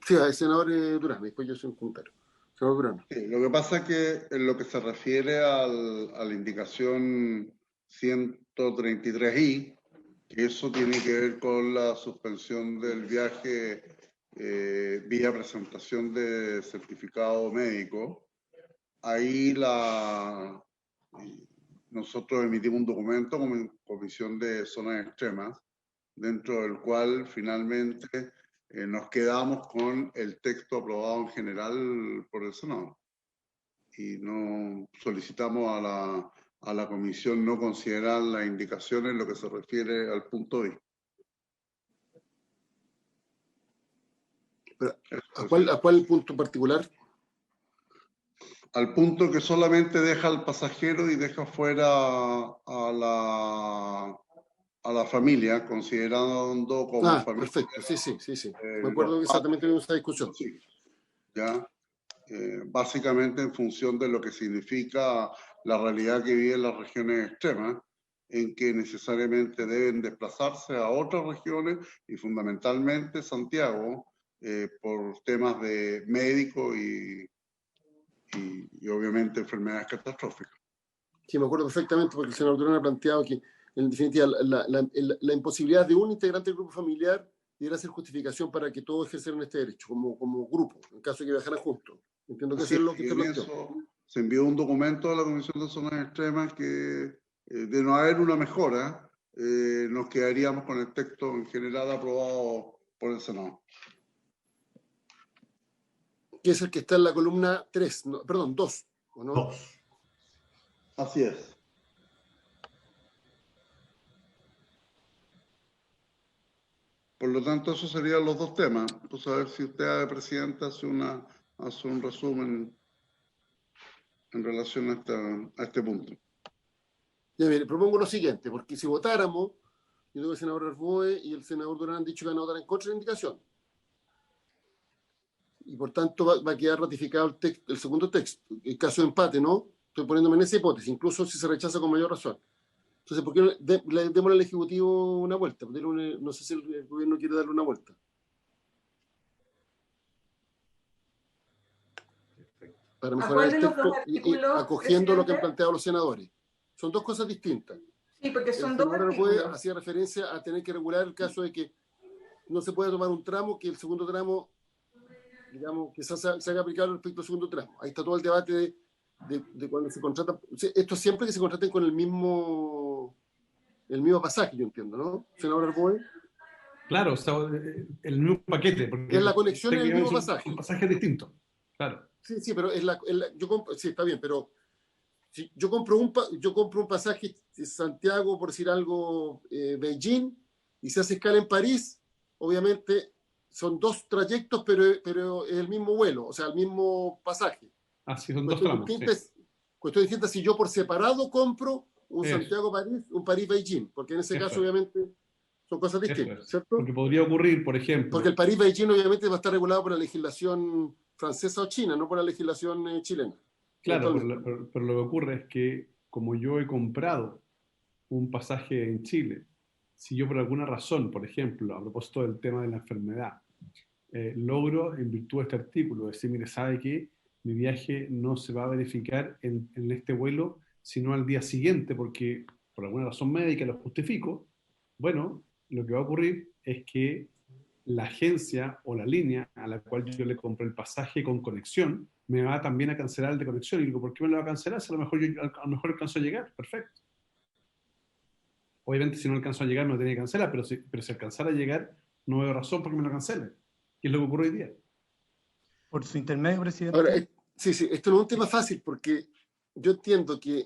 Sí, el senador Durán, después yo soy un comentario. Senador Durán. Sí, lo que pasa es que en lo que se refiere a la indicación 133I, que eso tiene que ver con la suspensión del viaje vía presentación de certificado médico, ahí nosotros emitimos un documento como Comisión de Zonas Extremas, dentro del cual finalmente nos quedamos con el texto aprobado en general por el Senado. Y no solicitamos a la Comisión no considerar las indicaciones en lo que se refiere al punto B. ¿A cuál punto en particular? Al punto que solamente deja al pasajero y deja fuera a la familia, considerando como familia. Perfecto, sí. Me acuerdo que exactamente en esa discusión. Sí, ya. Básicamente en función de lo que significa la realidad que viven las regiones extremas, en que necesariamente deben desplazarse a otras regiones y fundamentalmente Santiago, por temas de médico y obviamente enfermedades catastróficas. Sí, me acuerdo perfectamente porque el senador Durán ha planteado que en definitiva la imposibilidad de un integrante del grupo familiar debiera ser justificación para que todos ejercieran este derecho como grupo, en caso de que viajaran juntos. Entiendo que eso es lo que usted planteó. Se envió un documento a la Comisión de Zonas Extremas que, de no haber una mejora, nos quedaríamos con el texto en general aprobado por el Senado. Que es el que está en la columna 3, no, perdón, 2, ¿o no? 2. Así es. Por lo tanto, esos serían los dos temas. Pues a ver si usted, Presidenta, hace un resumen en relación a este punto. Ya, mire, propongo lo siguiente, porque si votáramos, yo tengo el senador Arboe y el senador Durán han dicho que van a votar en contra de la indicación. Y por tanto va a quedar ratificado el segundo texto. En caso de empate, ¿no? Estoy poniéndome en esa hipótesis, incluso si se rechaza con mayor razón. Entonces, ¿por qué le demos al Ejecutivo una vuelta? No sé si el gobierno quiere darle una vuelta. Para mejorar el texto y acogiendo lo que han planteado los senadores. Son dos cosas distintas. Sí, porque son el dos senador artículos. hacía referencia a tener que regular el caso de que no se puede tomar un tramo, que el segundo tramo digamos, quizás se haga aplicable respecto al segundo tramo. Ahí está todo el debate de cuando se contrata. Esto siempre que se contraten con el mismo pasaje, yo entiendo, ¿no? Senador Arboe. Claro, o sea, el mismo paquete. Porque es la conexión en el mismo pasaje. Un pasaje distinto, claro. Sí, pero sí, está bien, pero si yo compro un pasaje de Santiago, por decir algo, Beijing, y se hace escala en París, obviamente son dos trayectos, pero es el mismo vuelo, o sea, el mismo pasaje. Así son dos tramos. Cuestión distinta si yo por separado compro un Santiago-París, un París-Beijing, porque en ese caso, obviamente, son cosas distintas, ¿cierto? Porque podría ocurrir, por ejemplo... Porque el París-Beijing, obviamente, va a estar regulado por la legislación francesa o china, no por la legislación chilena. Claro, pero lo que ocurre es que, como yo he comprado un pasaje en Chile, si yo por alguna razón, por ejemplo, a propósito del tema de la enfermedad, logro, en virtud de este artículo, decir, mire, ¿sabe qué? Mi viaje no se va a verificar en este vuelo, sino al día siguiente, porque por alguna razón médica lo justifico. Bueno, lo que va a ocurrir es que la agencia o la línea a la cual yo le compré el pasaje con conexión me va también a cancelar el de conexión. Y digo, ¿por qué me lo va a cancelar? Si a lo mejor alcanzo a llegar. Perfecto. Obviamente, si no alcanzo a llegar, me lo tenía que cancelar, pero si alcanzara a llegar, no veo razón por qué me lo cancelen. ¿Qué es lo que ocurre hoy día? Por su intermedio, presidente. Ahora, sí, esto no es un tema fácil, porque yo entiendo que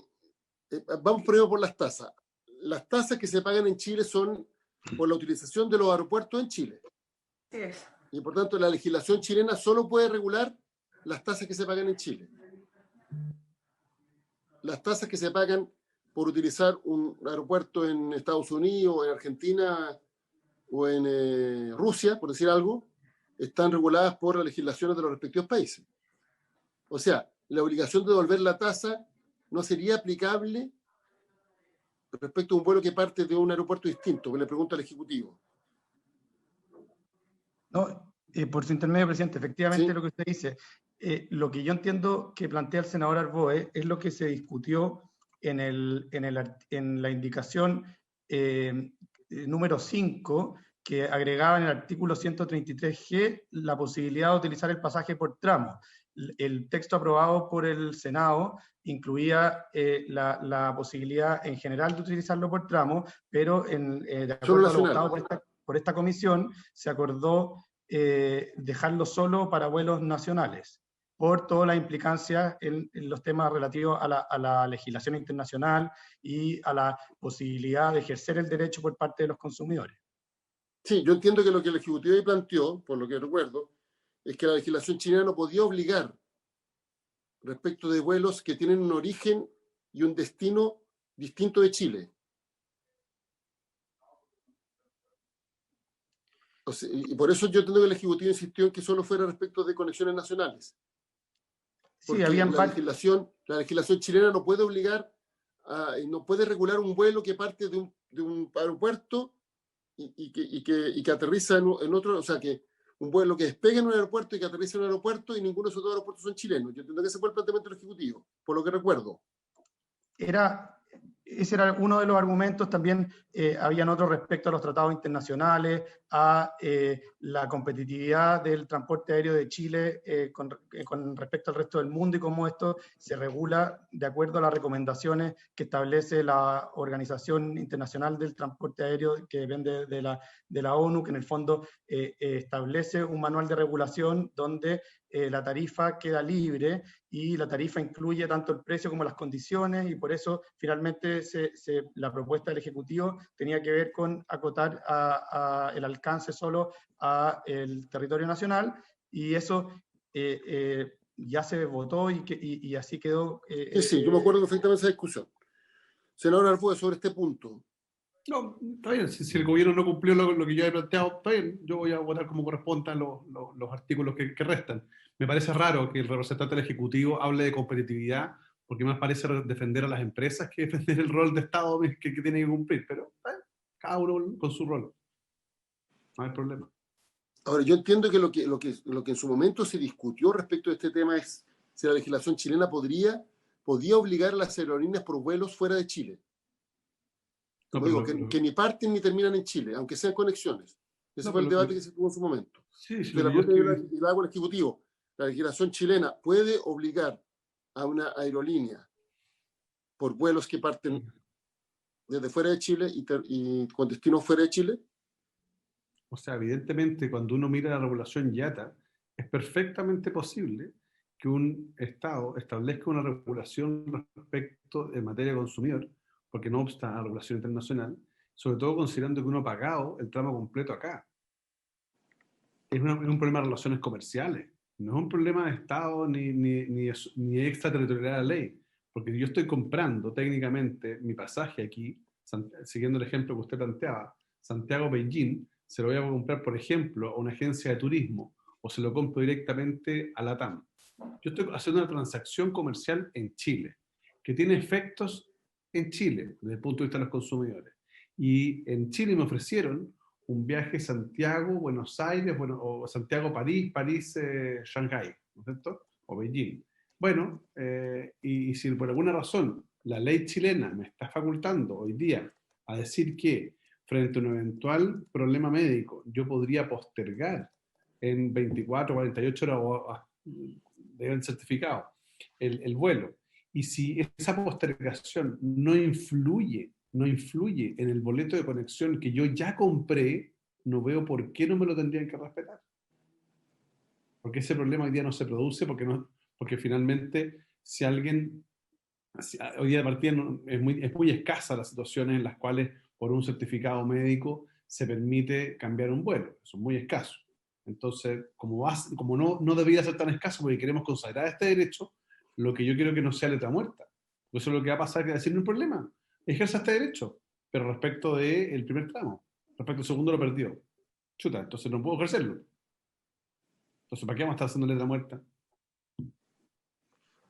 vamos primero por las tasas. Las tasas que se pagan en Chile son por la utilización de los aeropuertos en Chile. Sí es. Y por tanto, la legislación chilena solo puede regular las tasas que se pagan en Chile. Las tasas que se pagan por utilizar un aeropuerto en Estados Unidos, en Argentina o en Rusia, por decir algo, están reguladas por las legislaciones de los respectivos países. O sea, la obligación de devolver la tasa no sería aplicable respecto a un vuelo que parte de un aeropuerto distinto, que le pregunto al Ejecutivo. No, por su intermedio, presidente, efectivamente ¿Sí? lo que usted dice. Lo que yo entiendo que plantea el senador Arboe es lo que se discutió en la indicación número 5, que agregaba en el artículo 133G la posibilidad de utilizar el pasaje por tramo. El texto aprobado por el Senado incluía la posibilidad en general de utilizarlo por tramo, pero de acuerdo a lo votado por esta comisión, se acordó dejarlo solo para vuelos nacionales, por todas las implicancias en los temas relativos a la legislación internacional y a la posibilidad de ejercer el derecho por parte de los consumidores. Sí, yo entiendo que lo que el Ejecutivo ahí planteó, por lo que recuerdo, es que la legislación chilena no podía obligar respecto de vuelos que tienen un origen y un destino distinto de Chile. O sea, y por eso yo entiendo que el Ejecutivo insistió en que solo fuera respecto de conexiones nacionales. Porque sí, la legislación chilena no puede obligar, no puede regular un vuelo que parte de un aeropuerto y que aterriza en otro, o sea, que un vuelo que despegue en un aeropuerto y que aterriza en un aeropuerto y ninguno de esos dos aeropuertos son chilenos. Yo entiendo que ese fue el planteamiento del Ejecutivo, por lo que recuerdo. Ese era uno de los argumentos. También habían otros respecto a los tratados internacionales, a la competitividad del transporte aéreo de Chile con respecto al resto del mundo y cómo esto se regula de acuerdo a las recomendaciones que establece la Organización Internacional del Transporte Aéreo, que depende de la ONU, que en el fondo establece un manual de regulación donde la tarifa queda libre y la tarifa incluye tanto el precio como las condiciones, y por eso finalmente la propuesta del Ejecutivo tenía que ver con acotar el alcance solo a el territorio nacional, y eso ya se votó y así quedó. Sí, yo me acuerdo perfectamente de esa discusión. Senador Arboe, sobre este punto. No, está bien. Si el gobierno no cumplió lo que yo he planteado, está bien. Yo voy a votar como correspondan los artículos que restan. Me parece raro que el representante del Ejecutivo hable de competitividad, porque más parece defender a las empresas que defender el rol de Estado que tiene que cumplir. Pero cada uno con su rol. No hay problema. Ahora, yo entiendo que lo que en su momento se discutió respecto a este tema es si la legislación chilena podía obligar a las aerolíneas por vuelos fuera de Chile. No, digo, que ni parten ni terminan en Chile, aunque sean conexiones. Ese fue el debate que se tuvo en su momento. Sí, sí, De la pregunta y la hago al Ejecutivo. La legislación chilena puede obligar a una aerolínea por vuelos que parten desde fuera de Chile y con destino fuera de Chile. O sea, evidentemente, cuando uno mira la regulación IATA, es perfectamente posible que un Estado establezca una regulación respecto en materia de consumidor, porque no obsta a la regulación internacional, sobre todo considerando que uno ha pagado el tramo completo acá. Es un problema de relaciones comerciales, no es un problema de Estado ni extraterritorial a la ley, porque yo estoy comprando técnicamente mi pasaje aquí, siguiendo el ejemplo que usted planteaba, Santiago-Beijing, se lo voy a comprar, por ejemplo, a una agencia de turismo, o se lo compro directamente a LATAM. Yo estoy haciendo una transacción comercial en Chile, que tiene efectos en Chile, desde el punto de vista de los consumidores. Y en Chile me ofrecieron un viaje Santiago-Buenos Aires, o Santiago-París, París-Shanghái, ¿no es cierto? O Beijing. Bueno, y si por alguna razón la ley chilena me está facultando hoy día a decir que frente a un eventual problema médico yo podría postergar en 24 o 48 horas del certificado el vuelo, y si esa postergación no influye en el boleto de conexión que yo ya compré, no veo por qué no me lo tendrían que respetar. Porque ese problema hoy día no se produce, porque finalmente si alguien, hoy día de partida es muy escasa las situaciones en las cuales por un certificado médico se permite cambiar un vuelo, son muy escasos. Entonces, como no debería ser tan escaso porque queremos consagrar este derecho, lo que yo quiero que no sea letra muerta. Eso es lo que va a pasar, que decir, no hay problema, ejerza este derecho, pero respecto del primer tramo, respecto al segundo lo perdió. Chuta, entonces no puedo ejercerlo. Entonces, ¿para qué vamos a estar haciendo letra muerta?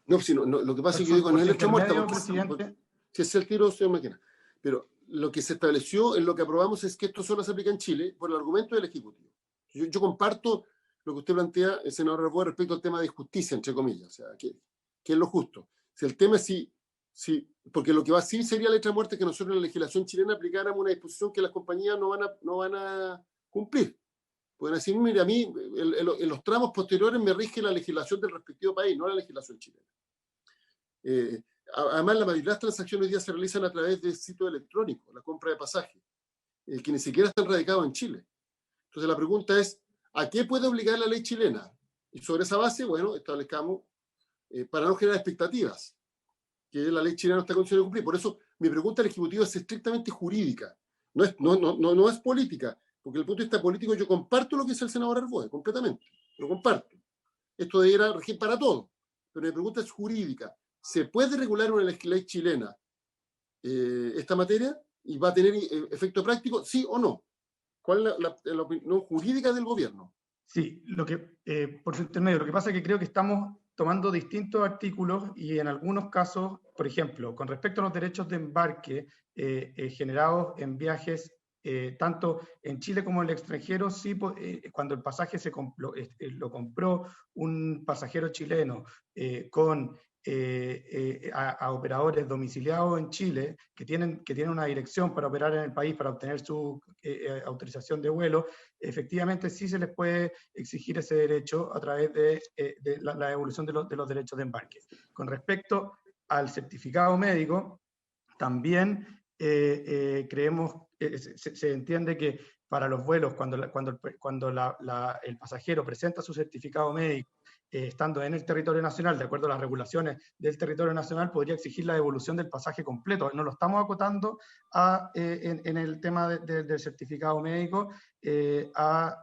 No, si no, lo que pasa es que yo digo, no es letra muerta, presidente. Si es el tiro, señor Máquina. Pero lo que se estableció en lo que aprobamos es que esto solo se aplica en Chile por el argumento del Ejecutivo. Yo comparto lo que usted plantea, el senador Revoa, respecto al tema de justicia, entre comillas, o sea, que es lo justo. Si el tema es sí, porque lo que va así sería letra muerta que nosotros en la legislación chilena aplicáramos una disposición que las compañías no van a cumplir. Pueden decir, mire, a mí en los tramos posteriores me rige la legislación del respectivo país, no la legislación chilena. Además, la mayoría de las transacciones hoy día se realizan a través de sitios electrónicos, la compra de pasajes, que ni siquiera están radicados en Chile. Entonces la pregunta es, ¿a qué puede obligar la ley chilena? Y sobre esa base, bueno, establezcamos, para no generar expectativas, que la ley chilena no está en condiciones de cumplir. Por eso mi pregunta al Ejecutivo es estrictamente jurídica, no es política, porque desde el punto de vista político yo comparto lo que dice el senador Arboe, completamente, lo comparto. Esto debería regir para todo, pero mi pregunta es jurídica. ¿Se puede regular una ley chilena esta materia y va a tener efecto práctico, sí o no? ¿Cuál es la opinión jurídica del gobierno? Sí, por su intermedio, lo que pasa es que creo que estamos tomando distintos artículos y en algunos casos, por ejemplo, con respecto a los derechos de embarque generados en viajes, tanto en Chile como en el extranjero, sí, cuando el pasaje lo compró un pasajero chileno con a operadores domiciliados en Chile que tienen una dirección para operar en el país para obtener su autorización de vuelo, efectivamente sí se les puede exigir ese derecho a través de la evolución de los derechos de embarque. Con respecto al certificado médico, también creemos, se entiende que para los vuelos, cuando el pasajero presenta su certificado médico, estando en el territorio nacional, de acuerdo a las regulaciones del territorio nacional, podría exigir la devolución del pasaje completo. No lo estamos acotando en el tema del certificado médico a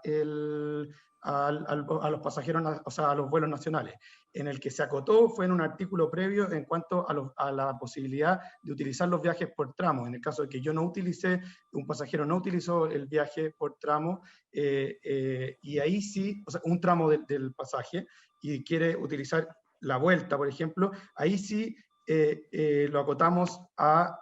los pasajeros, o sea, a los vuelos nacionales. En el que se acotó fue en un artículo previo en cuanto a la posibilidad de utilizar los viajes por tramo. En el caso de que un pasajero no utilizó el viaje por tramo, y ahí sí, o sea, un tramo del pasaje, y quiere utilizar la vuelta, por ejemplo, ahí sí lo acotamos al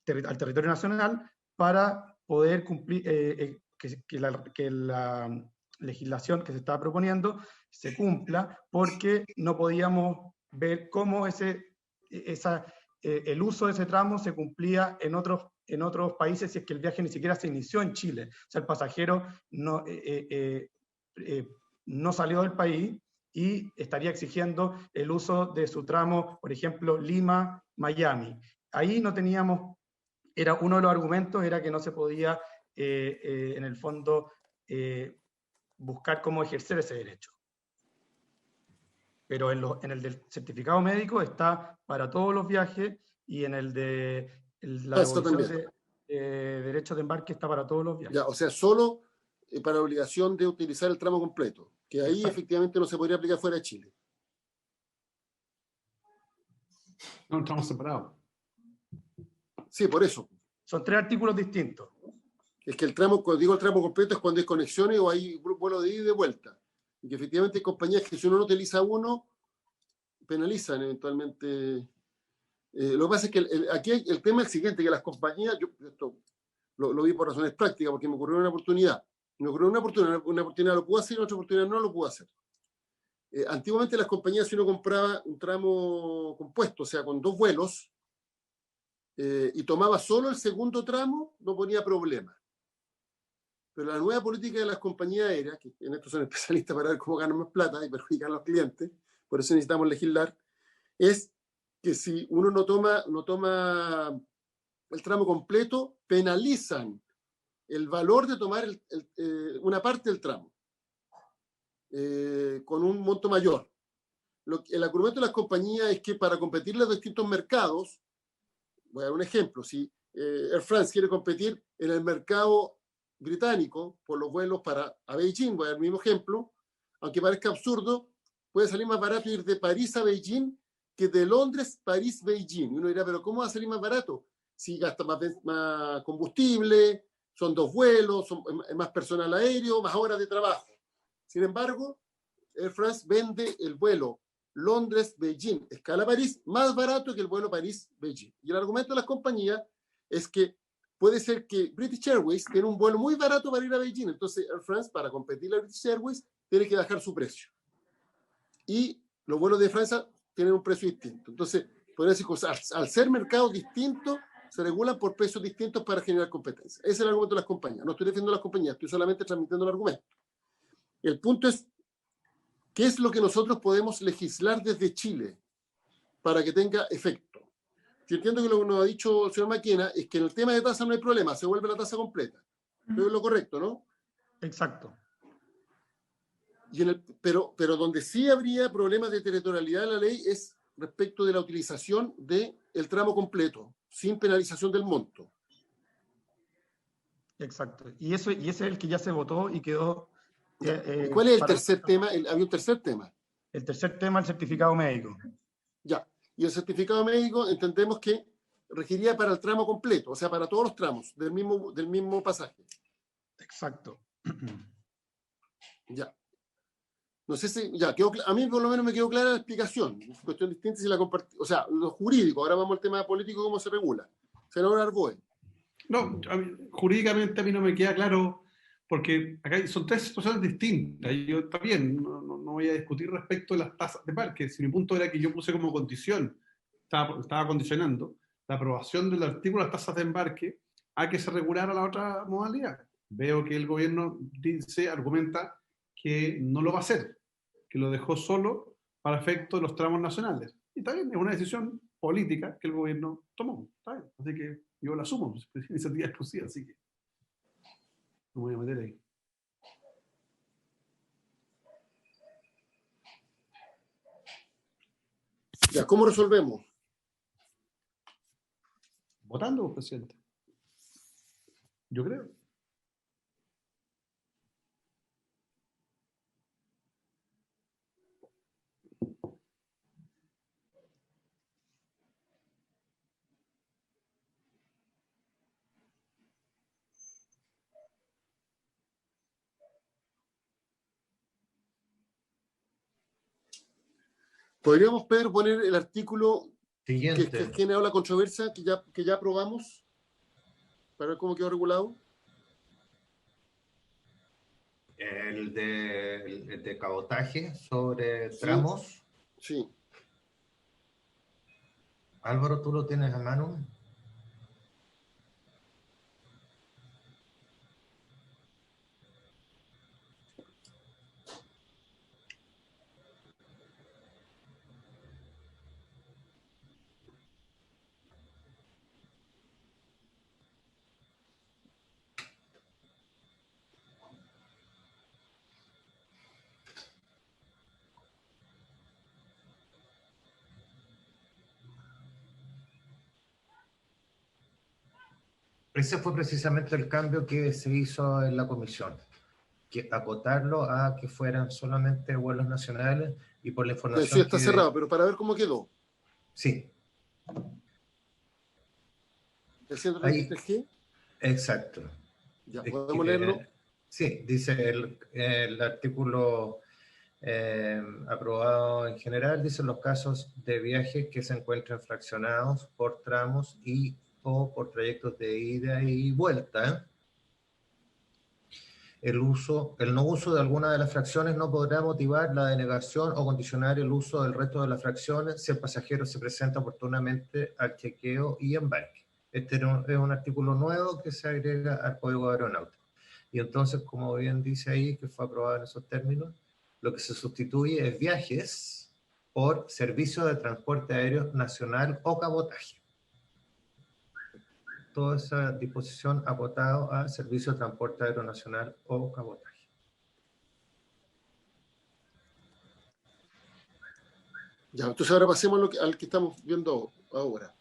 territorio nacional para poder cumplir que la legislación que se estaba proponiendo se cumpla, porque no podíamos ver cómo el uso de ese tramo se cumplía en otros en otros países si es que el viaje ni siquiera se inició en Chile. O sea, el pasajero no salió del país y estaría exigiendo el uso de su tramo, por ejemplo, Lima-Miami. Ahí no teníamos, era uno de los argumentos, era que no se podía, en el fondo, buscar cómo ejercer ese derecho. Pero en el del certificado médico está para todos los viajes, y en el de la devolución de derechos de embarque está para todos los viajes. Ya, o sea, solo para la obligación de utilizar el tramo completo, que ahí Exacto. efectivamente no se podría aplicar fuera de Chile. No, estamos separados. Sí, por eso. Son 3 artículos distintos. Es que el tramo, cuando digo el tramo completo, es cuando hay conexiones o hay vuelos de ida y de vuelta. Y que efectivamente hay compañías que si uno no utiliza uno, penalizan eventualmente. Lo que pasa es que aquí el tema es el siguiente, que las compañías, yo esto lo vi por razones prácticas, porque me ocurrió una oportunidad. Me ocurrió una oportunidad lo pude hacer, otra oportunidad no lo pude hacer. Antiguamente las compañías, si uno compraba un tramo compuesto, o sea, con 2 vuelos, y tomaba solo el segundo tramo, no ponía problema. Pero la nueva política de las compañías aéreas, que en esto son especialistas para ver cómo ganan más plata y perjudicar a los clientes, por eso necesitamos legislar, es que si uno no toma el tramo completo, penalizan el valor de tomar una parte del tramo con un monto mayor. El argumento de las compañías es que para competir en los distintos mercados, voy a dar un ejemplo, si Air France quiere competir en el mercado británico por los vuelos a Beijing, voy a dar el mismo ejemplo, aunque parezca absurdo, puede salir más barato ir de París a Beijing que de Londres, París, Beijing. Y uno dirá, pero ¿cómo va a salir más barato? Si gasta más combustible, son 2 vuelos, es más personal aéreo, más horas de trabajo. Sin embargo, Air France vende el vuelo Londres-Beijing, escala París, más barato que el vuelo París-Beijing. Y el argumento de las compañías es que puede ser que British Airways tiene un vuelo muy barato para ir a Beijing, entonces Air France, para competir a British Airways, tiene que bajar su precio. Y los vuelos de Francia tienen un precio distinto. Entonces, podría decir que al ser mercados distintos, se regulan por precios distintos para generar competencia. Ese es el argumento de las compañías. No estoy defendiendo a las compañías, estoy solamente transmitiendo el argumento. El punto es, ¿qué es lo que nosotros podemos legislar desde Chile para que tenga efecto? Yo entiendo que lo que nos ha dicho el señor Maquena es que en el tema de tasa no hay problema, se vuelve la tasa completa. Pero es lo correcto, ¿no? Exacto. Pero donde sí habría problemas de territorialidad de la ley es respecto de la utilización del tramo completo, sin penalización del monto. Exacto. Y ese es el que ya se votó y quedó... ¿Y cuál es el tercer tema? Había un tercer tema. El tercer tema, el certificado médico. Ya. Y el certificado médico entendemos que requería para el tramo completo, o sea, para todos los tramos del mismo pasaje. Exacto. Ya. No sé si, ya, a mí por lo menos me quedó clara la explicación. Es cuestión distinta si la compartí. O sea, lo jurídico, ahora vamos al tema político, cómo se regula. Senador Arboe. No, jurídicamente a mí no me queda claro, porque acá son 3 situaciones distintas. Y yo, está bien, no voy a discutir respecto de las tasas de parque. Si mi punto era que yo puse como condición, estaba condicionando la aprobación del artículo de las tasas de embarque a que se regulara la otra modalidad. Veo que el gobierno argumenta que no lo va a hacer, que lo dejó solo para efecto de los tramos nacionales. Y está bien, es una decisión política que el gobierno tomó. Está bien. Así que yo la asumo, es iniciativa exclusiva, así que no me voy a meter ahí. Ya, ¿cómo resolvemos? Votando, presidente. Yo creo. ¿Podríamos, Pedro, poner el artículo Siguiente. que ha generado la controversia que ya aprobamos para ver cómo quedó regulado? El de cabotaje sobre tramos. Sí. Álvaro, ¿tú lo tienes a mano? Ese fue precisamente el cambio que se hizo en la comisión, que acotarlo a que fueran solamente vuelos nacionales y por la Eso información ya está que... cerrado, pero para ver cómo quedó. Sí, ¿El ahí, 133G? exacto. Ya, Es ¿podemos que, leerlo? sí, dice el artículo aprobado en general, dice los casos de viajes que se encuentran fraccionados por tramos y o por trayectos de ida y vuelta. El no uso de alguna de las fracciones no podrá motivar la denegación o condicionar el uso del resto de las fracciones si el pasajero se presenta oportunamente al chequeo y embarque. Este es un artículo nuevo que se agrega al Código Aeronáutico. Y entonces, como bien dice ahí, que fue aprobado en esos términos, lo que se sustituye es viajes por servicio de transporte aéreo nacional o cabotaje. Toda esa disposición acotado a servicio de transporte aéreo nacional o cabotaje. Ya, entonces ahora pasemos al que estamos viendo ahora.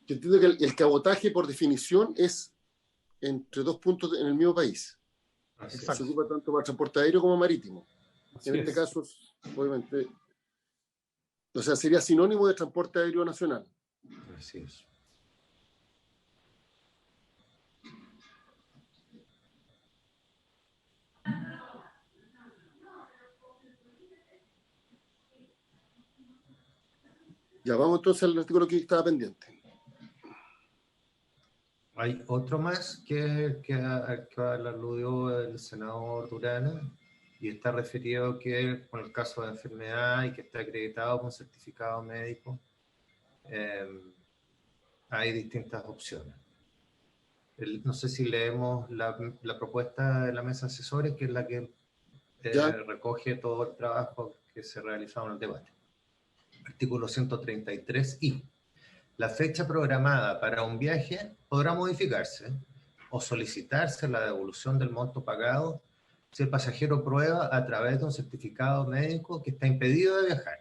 Yo entiendo que el cabotaje, por definición, es entre dos puntos en el mismo país. Se ocupa tanto para transporte aéreo como marítimo. En este caso, obviamente, o sea, sería sinónimo de transporte aéreo nacional. Así es. Ya, vamos entonces al artículo que estaba pendiente. Hay otro más que aludió el senador Durana y está referido que con el caso de enfermedad y que está acreditado con certificado médico, hay distintas opciones. No sé si leemos la propuesta de la mesa de asesores, que es la que recoge todo el trabajo que se realizó en el debate. Artículo 133I. La fecha programada para un viaje podrá modificarse o solicitarse la devolución del monto pagado si el pasajero prueba a través de un certificado médico que está impedido de viajar.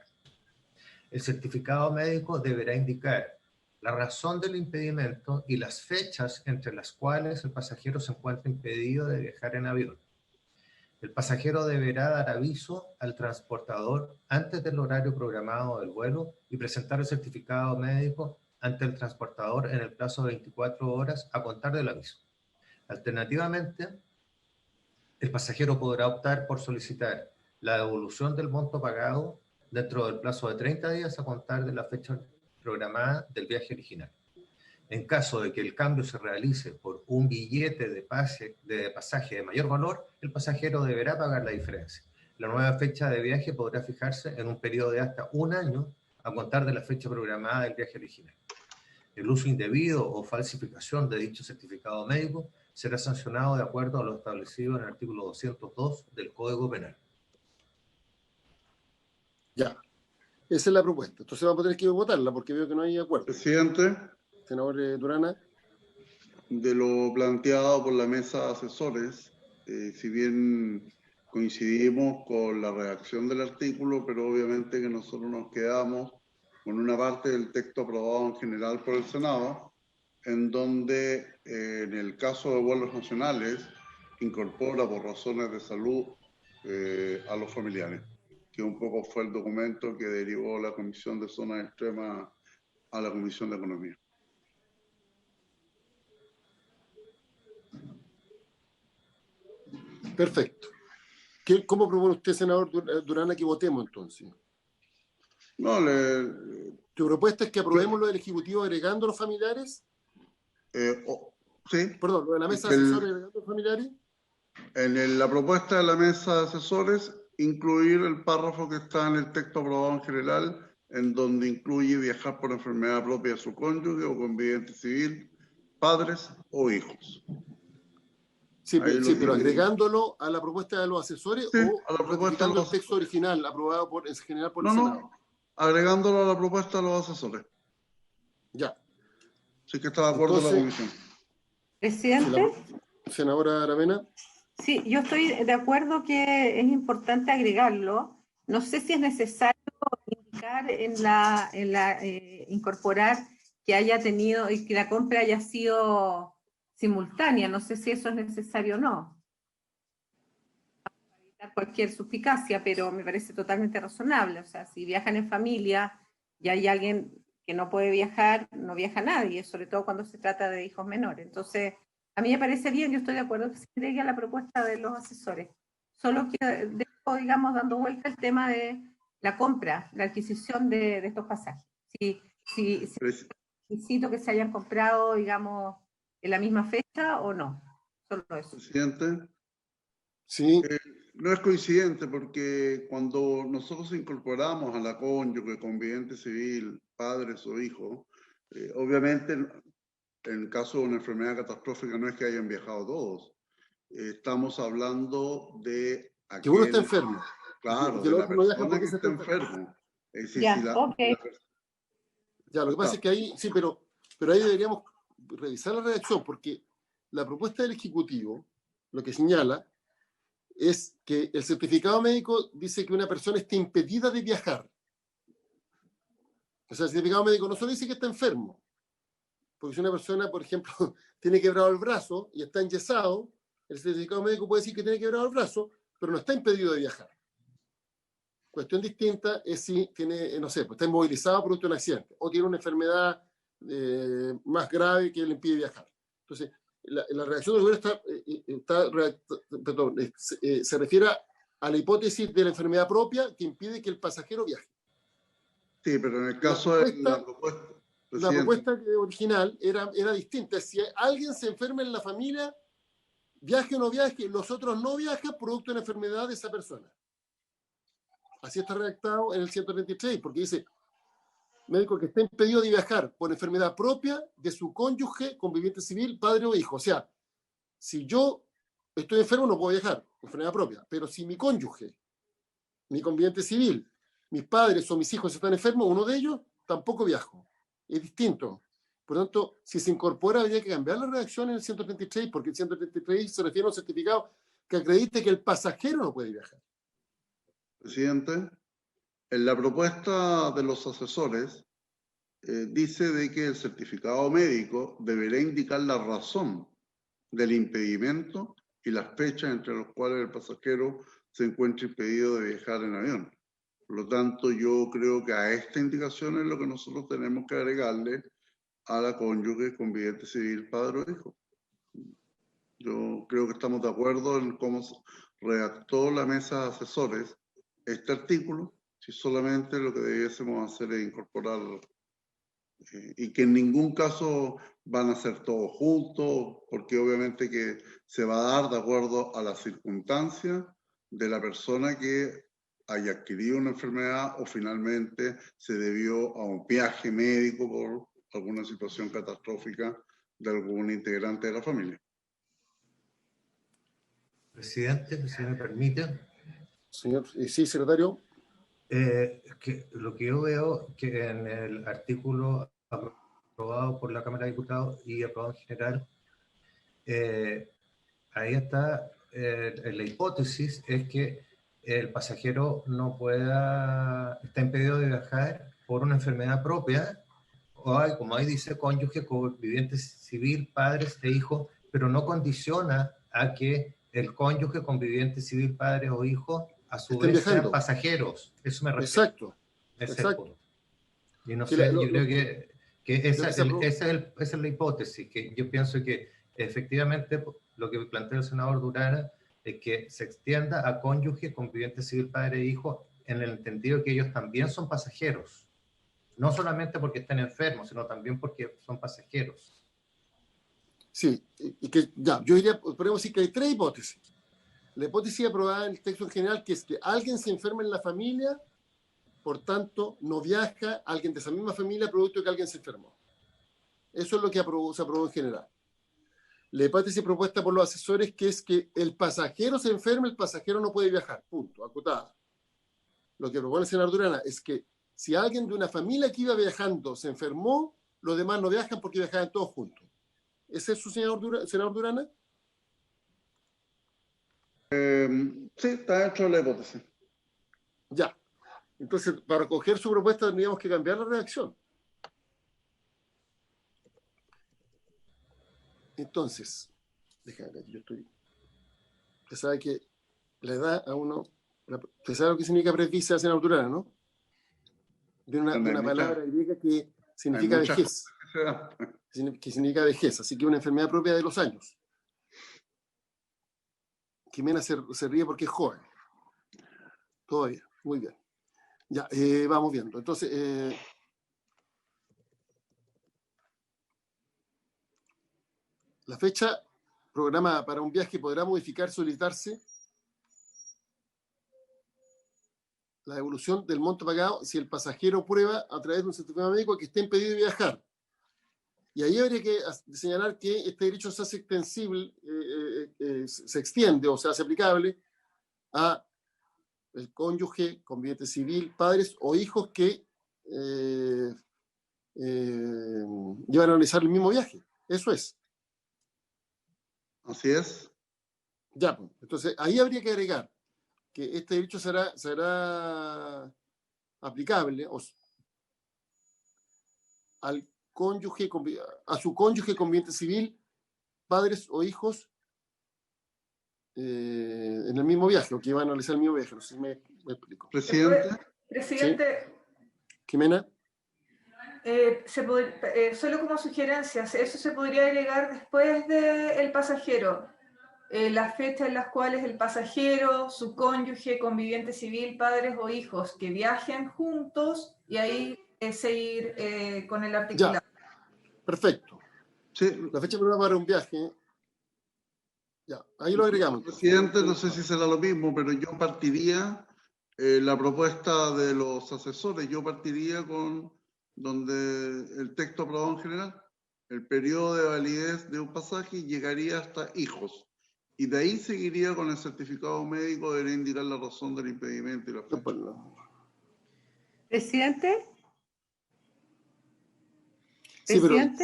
El certificado médico deberá indicar la razón del impedimento y las fechas entre las cuales el pasajero se encuentra impedido de viajar en avión. El pasajero deberá dar aviso al transportador antes del horario programado del vuelo y presentar el certificado médico ante el transportador en el plazo de 24 horas a contar del aviso. Alternativamente, el pasajero podrá optar por solicitar la devolución del monto pagado dentro del plazo de 30 días a contar de la fecha programada del viaje original. En caso de que el cambio se realice por un billete de pasaje de mayor valor, el pasajero deberá pagar la diferencia. La nueva fecha de viaje podrá fijarse en un periodo de hasta un año a contar de la fecha programada del viaje original. El uso indebido o falsificación de dicho certificado médico será sancionado de acuerdo a lo establecido en el artículo 202 del Código Penal. Ya, esa es la propuesta. Entonces vamos a tener que votarla porque veo que no hay acuerdo. Presidente, Senador Durana. de lo planteado por la mesa de asesores, si bien coincidimos con la redacción del artículo, pero obviamente que nosotros nos quedamos con una parte del texto aprobado en general por el Senado, en donde en el caso de vuelos nacionales incorpora por razones de salud a los familiares, que un poco fue el documento que derivó la Comisión de Zonas Extremas a la Comisión de Economía. Perfecto. ¿Cómo propone usted, senador Durana, que votemos entonces? No, ¿Tu propuesta es que aprobemos lo del Ejecutivo agregando los familiares? Sí. Perdón, lo de la mesa de asesores agregando los familiares. En la propuesta de la mesa de asesores, incluir el párrafo que está en el texto aprobado en general, en donde incluye viajar por enfermedad propia de su cónyuge o conviviente civil, padres o hijos. Sí, Ahí sí, lo pero tiene. agregándolo a la propuesta de los asesores Sí, o a la propuesta de ratificando los el texto asesores. original aprobado en general por el No, Senado. no, agregándolo a la propuesta de los asesores. Ya. Sí que está de acuerdo la Entonces, comisión. Presidente. Senadora Aravena. Sí, yo estoy de acuerdo que es importante agregarlo. No sé si es necesario indicar incorporar que haya tenido y que la compra haya sido simultánea. No sé si eso es necesario o no. Para evitar cualquier suspicacia, pero me parece totalmente razonable. O sea, si viajan en familia y hay alguien que no puede viajar, no viaja nadie, sobre todo cuando se trata de hijos menores. Entonces, a mí me parece bien, yo estoy de acuerdo que se agregue a la propuesta de los asesores. Solo que dejo, digamos, dando vuelta el tema de la compra, la adquisición de estos pasajes. Si necesito que se hayan comprado, digamos, en la misma fecha o no. Solo eso. Presidente. Sí. No es coincidente porque cuando nosotros incorporamos a la cónyuge, conviviente civil, padres o hijos, obviamente en el caso de una enfermedad catastrófica no es que hayan viajado todos. Estamos hablando de aquel... Que uno está enfermo. Claro, que de el la otro no viaja persona porque que se está está enfermo. enfermo. Es decir, Ya, si la, okay. Ya, lo que pasa es que ahí, sí, pero ahí deberíamos revisar la redacción, porque la propuesta del Ejecutivo lo que señala es que el certificado médico dice que una persona está impedida de viajar. O sea, el certificado médico no solo dice que está enfermo, porque si una persona, por ejemplo, tiene quebrado el brazo y está enyesado, el certificado médico puede decir que tiene quebrado el brazo, pero no está impedido de viajar. Cuestión distinta es si tiene, no sé, pues está inmovilizado producto de un accidente o tiene una enfermedad más grave que le impide viajar. Entonces, la redacción del gobierno se refiere a la hipótesis de la enfermedad propia que impide que el pasajero viaje. Sí, pero en el caso de la propuesta original era distinta. Si alguien se enferma en la familia, viaje o no viaje, los otros no viajan producto de la enfermedad de esa persona. Así está redactado en el 133, porque dice, médico que esté impedido de viajar por enfermedad propia de su cónyuge, conviviente civil, padre o hijo. O sea, si yo estoy enfermo no puedo viajar, enfermedad propia, pero si mi cónyuge, mi conviviente civil, mis padres o mis hijos están enfermos, uno de ellos, tampoco viajo. Es distinto. Por lo tanto, si se incorpora, habría que cambiar la redacción en el 133, porque el 133 se refiere a un certificado que acredite que el pasajero no puede viajar. Presidente, en la propuesta de los asesores dice de que el certificado médico deberá indicar la razón del impedimento y las fechas entre las cuales el pasajero se encuentra impedido de viajar en avión. Por lo tanto, yo creo que a esta indicación es lo que nosotros tenemos que agregarle a la cónyuge, conviviente civil, padre o hijo. Yo creo que estamos de acuerdo en cómo redactó la mesa de asesores este artículo, si solamente lo que debiésemos hacer es incorporar y que en ningún caso van a ser todos juntos, porque obviamente que se va a dar de acuerdo a las circunstancias de la persona que haya adquirido una enfermedad o finalmente se debió a un viaje médico por alguna situación catastrófica de algún integrante de la familia. Presidente, si me permite. Señor, sí, secretario. Que lo que yo veo que en el artículo aprobado por la Cámara de Diputados y aprobado en general, ahí está la hipótesis es que el pasajero no está impedido de viajar por una enfermedad propia, o hay, como ahí dice, cónyuge, conviviente civil, padres e hijos, pero no condiciona a que el cónyuge, conviviente civil, padres o hijos a su vez sean pasajeros. Eso me refiero. Exacto. Ese exacto. es el punto. Y no Sí, sé, yo creo que esa es la hipótesis, que yo pienso que efectivamente lo que plantea el senador Durán es que se extienda a cónyuge, conviviente civil, padre e hijo, en el entendido que ellos también son pasajeros. No solamente porque estén enfermos, sino también porque son pasajeros. Sí, y que ya, yo diría, podemos decir que hay tres hipótesis. La hipótesis aprobada en el texto en general, que es que alguien se enferma en la familia, por tanto, no viaja alguien de esa misma familia producto de que alguien se enfermó. Eso es lo que se aprobó en general. la hipótesis propuesta por los asesores, que es que el pasajero se enferme, el pasajero no puede viajar, punto, acotada. Lo que propone el senador Durana es que si alguien de una familia que iba viajando se enfermó, los demás no viajan porque viajaban todos juntos. ¿Ese es su senador Durana? Sí, está dentro de la hipótesis. Ya. Entonces, para recoger su propuesta tendríamos que cambiar la redacción. Entonces, déjame ver, yo estoy... Usted sabe que la edad a uno... Usted sabe lo que significa presbicia, senador Durana, ¿no? De una palabra griega que significa vejez. Que significa vejez, así que una enfermedad propia de los años. Jimena se ríe porque es joven. Todavía, muy bien. Ya, vamos viendo. Entonces, la fecha programada para un viaje podrá modificar, solicitarse la devolución del monto pagado si el pasajero prueba a través de un certificado médico que esté impedido de viajar. Y ahí habría que señalar que este derecho se hace extensible, se extiende o se hace aplicable a el cónyuge, conviviente civil, padres o hijos que llevan a realizar el mismo viaje. Eso es. Así es. Ya, pues. Entonces ahí habría que agregar que este derecho será aplicable al cónyuge, a su cónyuge, conviviente civil, padres o hijos en el mismo viaje, o que van a realizar el mismo viaje. No sé si me explico. Presidente. Presidente. ¿Sí? Jimena. Solo como sugerencias, eso se podría agregar después del pasajero. Las fechas en las cuales el pasajero, su cónyuge, conviviente civil, padres o hijos que viajen juntos, y ahí seguir con el articulado. Ya. Perfecto. Sí. La fecha programada para un viaje. Ya, ahí lo agregamos. Presidente, no sé si será lo mismo, pero yo partiría la propuesta de los asesores, yo partiría con donde el texto aprobado en general, el periodo de validez de un pasaje llegaría hasta hijos. Y de ahí seguiría con el certificado médico, debería indicar la razón del impedimento y la fecha. Presidente. Sí,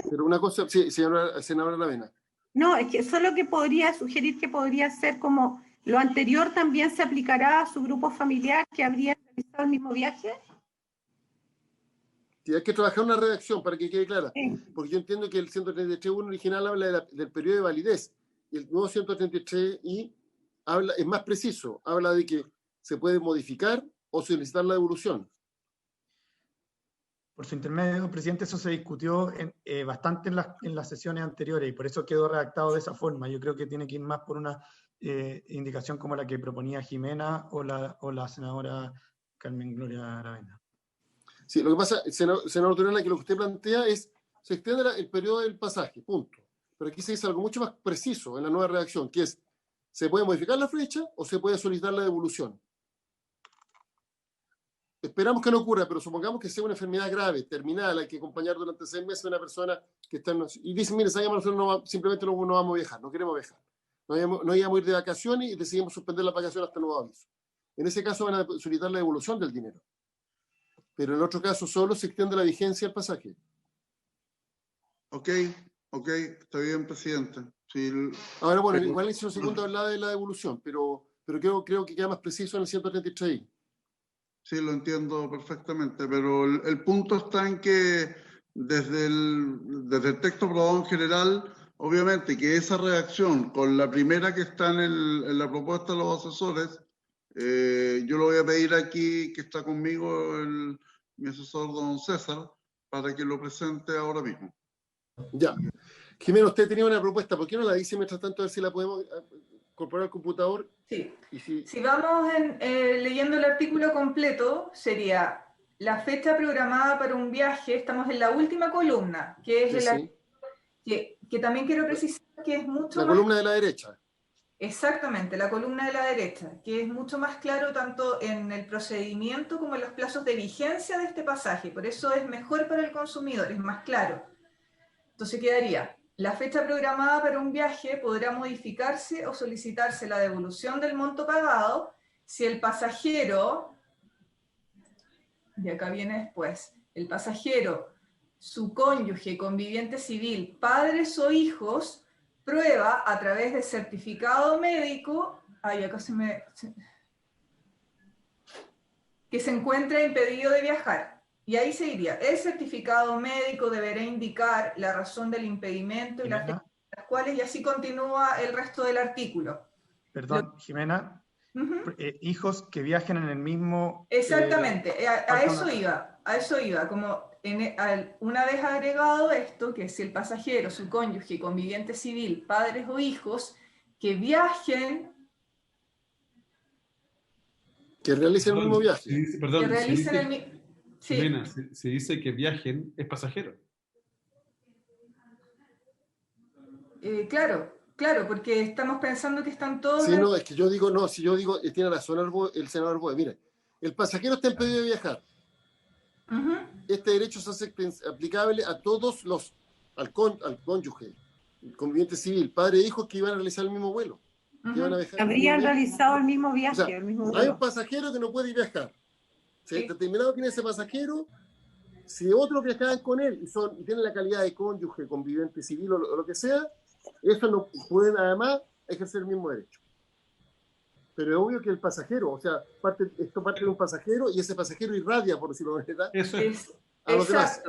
pero una cosa, sí, senadora Lavena. No, es que solo que podría sugerir que podría ser como lo anterior también se aplicará a su grupo familiar que habría realizado el mismo viaje. Sí, hay que trabajar una redacción para que quede clara. Sí. Porque yo entiendo que el 133.1 original habla del periodo de validez. Y el nuevo 133.I es más preciso. Habla de que se puede modificar o solicitar la devolución. Por su intermedio, presidente, eso se discutió bastante en las sesiones anteriores y por eso quedó redactado de esa forma. Yo creo que tiene que ir más por una indicación como la que proponía Jimena o la senadora Carmen Gloria Aravena. Sí, lo que pasa, senador Durana, que lo que usted plantea es se extiende el periodo del pasaje, punto. Pero aquí se dice algo mucho más preciso en la nueva redacción, que es, ¿se puede modificar la fecha o se puede solicitar la devolución? Esperamos que no ocurra, pero supongamos que sea una enfermedad grave, terminal, hay que acompañar durante 6 meses a una persona que está y dicen, mire, nosotros simplemente no vamos a viajar, no queremos viajar. No íbamos a ir de vacaciones y decidimos suspender las vacaciones hasta nuevo aviso. En ese caso van a solicitar la devolución del dinero. Pero en otro caso solo se extiende la vigencia del pasaje. Ok, está bien, presidente. Sí, ahora, bueno, igual en el segundo hablaba de la devolución, pero creo que queda más preciso en el 133. Sí, lo entiendo perfectamente, pero el punto está en que desde el texto aprobado en general, obviamente que esa redacción con la primera que está en la propuesta de los asesores, yo lo voy a pedir aquí, que está conmigo mi asesor don César, para que lo presente ahora mismo. Ya. Jimena, usted tenía una propuesta, ¿por qué no la dice mientras tanto a ver si la podemos incorporar al computador? Sí. Y si vamos leyendo el artículo completo, sería la fecha programada para un viaje, estamos en la última columna, que es que también quiero precisar que es mucho la más... columna de la derecha. Exactamente, la columna de la derecha, que es mucho más claro tanto en el procedimiento como en los plazos de vigencia de este pasaje. Por eso es mejor para el consumidor, es más claro. Entonces quedaría La fecha programada para un viaje podrá modificarse o solicitarse la devolución del monto pagado si el pasajero, y acá viene después, el pasajero, su cónyuge, conviviente civil, padres o hijos, prueba a través de certificado médico, que se encuentra impedido de viajar. Y ahí se diría, el certificado médico deberá indicar la razón del impedimento y las fechas en las cuales, y así continúa el resto del artículo. Perdón, Jimena, hijos que viajen en el mismo... Exactamente, a eso iba, como una vez agregado esto, que si el pasajero, su cónyuge, conviviente civil, padres o hijos, que viajen... Que realicen el mismo viaje. Que realicen el mismo... Sí. Jimena, si dice que viajen, es pasajero. Claro, porque estamos pensando que están todos... Sí, no, es que yo digo, no, si yo digo, tiene razón el senador Arboe, mire, el pasajero está impedido de viajar. Este derecho se hace aplicable a todos al cónyuge, el conviviente civil, padre e hijos que iban a realizar el mismo vuelo. Habrían realizado el mismo viaje. O sea, hay un pasajero que no puede ir viajar. Si determinado tiene ese pasajero, si otros viajaban con él y tienen la calidad de cónyuge, conviviente civil o lo que sea, eso no pueden además ejercer el mismo derecho. Pero es obvio que el pasajero, o sea, esto parte de un pasajero y ese pasajero irradia, por decirlo de verdad, a los demás.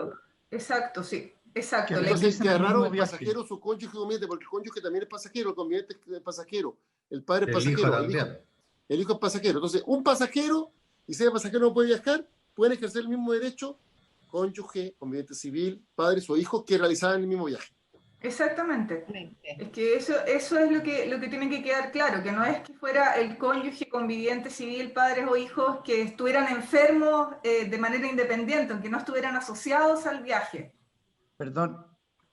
Exacto, sí. Exacto. Entonces queda raro el pasajero, su cónyuge conviviente, porque el cónyuge también es pasajero, el conviviente es pasajero, el padre es pasajero, el hijo es pasajero. Entonces, un pasajero, y si ese pasajero no puede viajar, pueden ejercer el mismo derecho cónyuge, conviviente civil, padres o hijos que realizaban el mismo viaje. Exactamente. Es que eso es lo que tiene que quedar claro, que no es que fuera el cónyuge, conviviente civil, padres o hijos que estuvieran enfermos de manera independiente, aunque no estuvieran asociados al viaje. Perdón,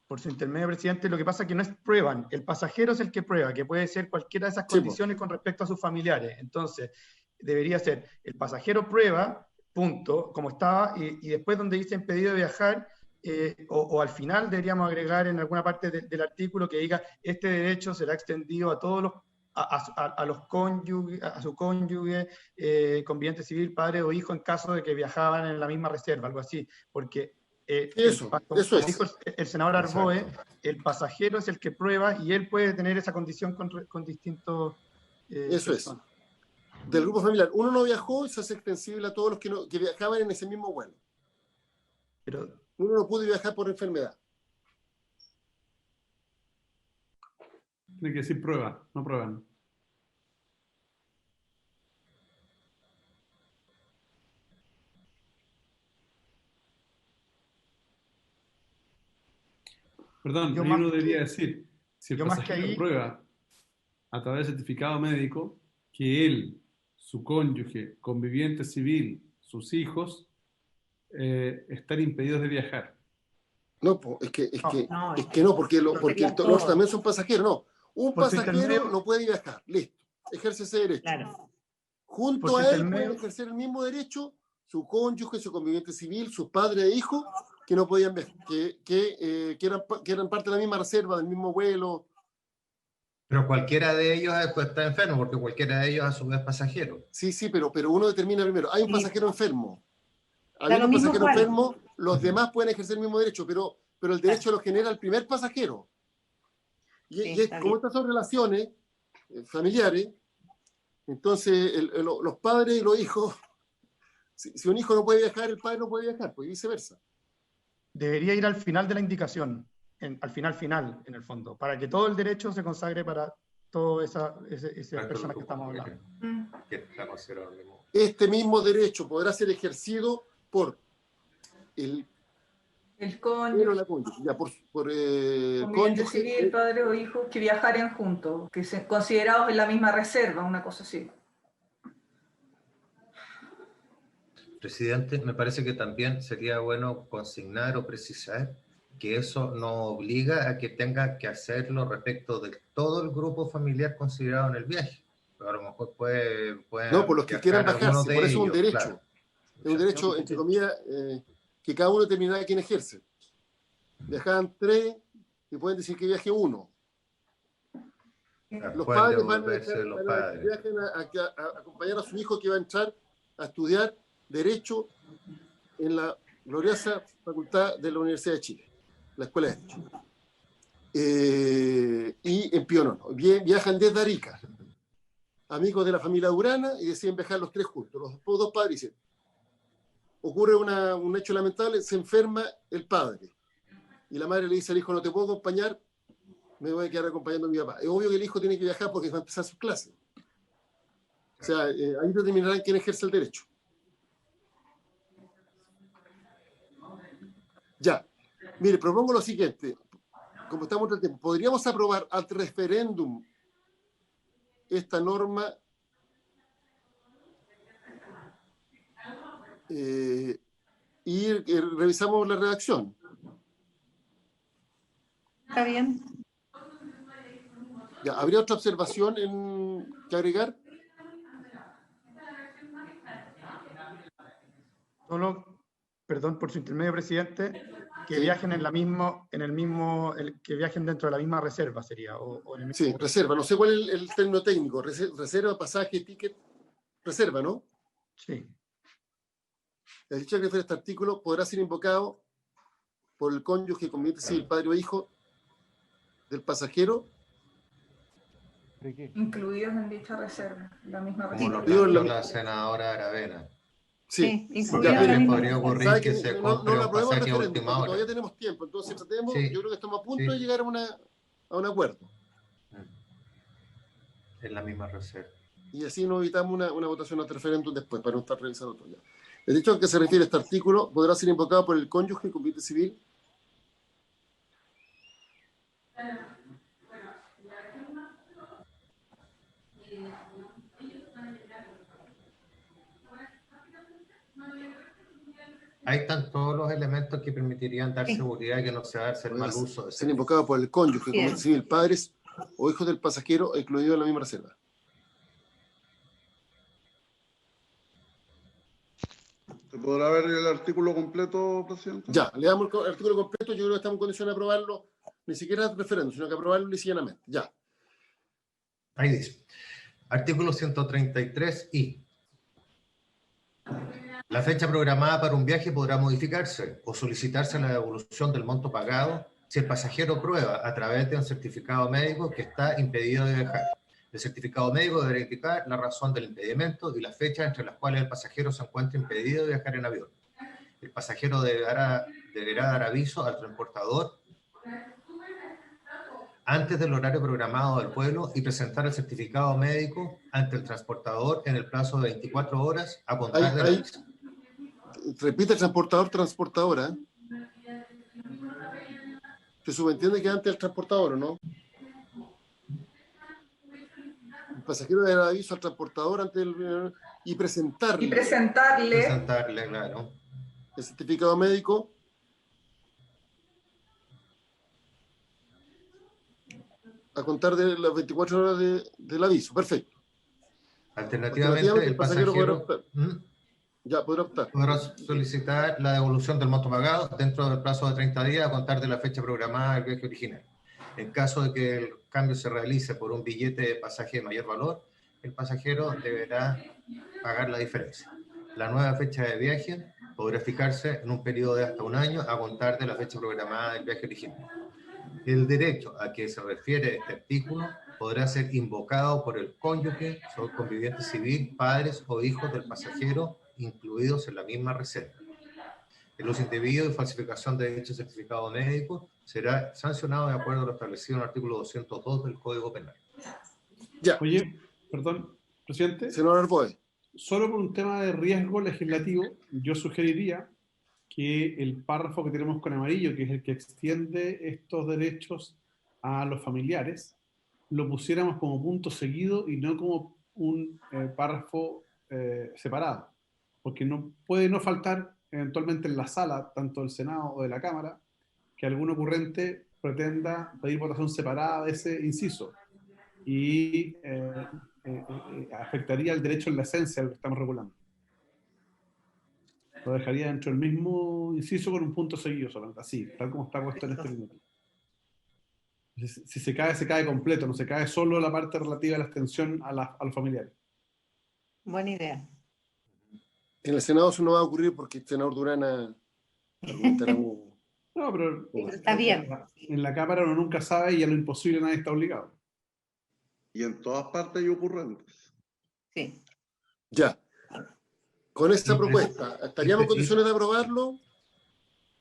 por su intermedio, presidente, lo que pasa es que no es prueban, el pasajero es el que prueba, que puede ser cualquiera de esas condiciones con respecto a sus familiares. Entonces, debería ser el pasajero prueba, punto, como estaba, y después donde dice impedido de viajar, o al final deberíamos agregar en alguna parte del artículo que diga este derecho será extendido a todos los cónyuges, a su cónyuge, conviviente civil, padre o hijo en caso de que viajaban en la misma reserva, algo así, porque eso dijo el senador Arboe, el pasajero es el que prueba y él puede tener esa condición con distintos eso personas. Es. Del grupo familiar, uno no viajó y se hace extensible a todos los que viajaban en ese mismo vuelo. Pero uno no pudo viajar por enfermedad. Tiene que decir prueba, no prueban. Perdón, ahí uno debería decir, si el pasajero prueba a través del certificado médico que él, su cónyuge, conviviente civil, sus hijos, están impedidos de viajar. No, es que no, porque los también son pasajeros, no. Un pasajero no puede viajar, listo, ejerce ese derecho. Claro. Junto a él pueden ejercer el mismo derecho su cónyuge, su conviviente civil, sus padres e hijos que no podían viajar, que eran parte de la misma reserva, del mismo vuelo. Pero cualquiera de ellos después está enfermo, porque cualquiera de ellos a su vez es pasajero. Sí, pero uno determina primero, hay un pasajero enfermo. Habiendo un pasajero enfermo, los demás pueden ejercer el mismo derecho, pero el derecho lo genera el primer pasajero. Y como estas son relaciones familiares, entonces los padres y los hijos, si un hijo no puede viajar, el padre no puede viajar, pues viceversa. Debería ir al final de la indicación, al final, en el fondo, para que todo el derecho se consagre para todas esas personas que estamos hablando. Este mismo derecho podrá ser ejercido por el cónyuge, cónyuge civil, padre o hijo que viajaren juntos, que sean considerados en la misma reserva, una cosa así. Presidente, me parece que también sería bueno consignar o precisar que eso no obliga a que tenga que hacerlo respecto de todo el grupo familiar considerado en el viaje. Pero a lo mejor puede no, por los que quieran bajarse, por eso es un derecho. Claro. Es un derecho, entre comillas, que cada uno determinará quién ejerce. Viajaban 3, y pueden decir que viaje uno. Los Pueden padres van a devolverse los padres. viajen a acompañar a su hijo que va a entrar a estudiar Derecho en la gloriosa Facultad de la Universidad de Chile, la Escuela de Derecho. Y en Pionono. Viajan desde Arica, amigos de la familia Durana, y deciden viajar los tres juntos. Los dos padres dicen, ocurre un hecho lamentable, se enferma el padre. Y la madre le dice al hijo, no te puedo acompañar, me voy a quedar acompañando a mi papá. Es obvio que el hijo tiene que viajar porque va a empezar sus clases. O sea, ahí determinarán quién ejerce el derecho. Ya. Mire, propongo lo siguiente. Como estamos en el tiempo, ¿podríamos aprobar al referéndum esta norma y revisamos la redacción? ¿Está bien? Ya, ¿habría otra observación que agregar? Solo, perdón por su intermedio, presidente, que viajen que viajen dentro de la misma reserva sería. O en el mismo... Sí, reserva. No sé cuál es el término técnico. Reserva, pasaje, ticket. Reserva, ¿no? Sí. El dicho que refiere a este artículo podrá ser invocado por el cónyuge, conviviente civil, padre o hijo del pasajero. Incluidos en dicha reserva, la misma Como lo reserva. planteó la senadora Aravena. Sí, incluido ya, en la misma podría ocurrir ¿sabe que se compre no la un aprobemos pasaje a referéndum, última porque hora. todavía tenemos tiempo, entonces tratemos, Sí. yo creo que estamos a punto Sí. de llegar a un acuerdo. En la misma reserva. Y así nos evitamos una votación al referéndum después, para no estar revisando todo ya. El dicho al que se refiere este artículo podrá ser invocado por el cónyuge, conviviente civil. Ahí están todos los elementos que permitirían dar seguridad y que no se va a hacer mal uso de Ser invocado por el cónyuge, conviviente civil, padres o hijos del pasajero, incluido en la misma reserva. ¿Se podrá ver el artículo completo, presidente? Ya, le damos el artículo completo, yo creo que estamos en condición de aprobarlo, ni siquiera el referéndum, sino que aprobarlo lisillanamente. Ya. Ahí dice. Artículo 133I. La fecha programada para un viaje podrá modificarse o solicitarse la devolución del monto pagado si el pasajero prueba a través de un certificado médico que está impedido de viajar. El certificado médico deberá indicar la razón del impedimento y las fechas entre las cuales el pasajero se encuentra impedido de viajar en avión. El pasajero deberá dar aviso al transportador antes del horario programado del vuelo y presentar el certificado médico ante el transportador en el plazo de 24 horas a contar de la visa. Repite transportadora. Se subentiende que antes el transportador, ¿o no? El pasajero debe dar aviso al transportador antes del y presentarle. Presentarle, claro. El certificado médico. A contar de las 24 horas del aviso. Perfecto. Alternativamente, el pasajero podrá optar. Ya, podrá optar. Podrá solicitar la devolución del monto pagado dentro del plazo de 30 días a contar de la fecha programada del viaje original. En caso de que el cambio se realice por un billete de pasaje de mayor valor, el pasajero deberá pagar la diferencia. La nueva fecha de viaje podrá fijarse en un periodo de hasta un año a contar de la fecha programada del viaje original. El derecho a que se refiere este artículo podrá ser invocado por el cónyuge, conviviente civil, padres o hijos del pasajero incluidos en la misma reserva. El uso indebido y falsificación de dicho certificado médico será sancionado de acuerdo a lo establecido en el artículo 202 del Código Penal. Ya. Oye, perdón, presidente. Senador Arboe. Solo por un tema de riesgo legislativo, yo sugeriría que el párrafo que tenemos con amarillo, que es el que extiende estos derechos a los familiares, lo pusiéramos como punto seguido y no como un párrafo separado. Porque no puede no faltar eventualmente en la sala, tanto del Senado o de la Cámara, que algún ocurrente pretenda pedir votación separada de ese inciso. Y afectaría el derecho en la esencia de lo que estamos regulando. Lo dejaría dentro del mismo inciso con un punto seguido solamente, así, tal como está puesto en este minuto. Si se cae completo, no se cae solo la parte relativa a la extensión a los familiares. Buena idea. En el Senado eso no va a ocurrir porque el senador Durana argumentará muy... No, pero Está bien. en la Cámara uno nunca sabe y a lo imposible nadie está obligado. Y en todas partes hay ocurrentes. Sí. Ya. Con esta propuesta, ¿estaríamos en condiciones de aprobarlo?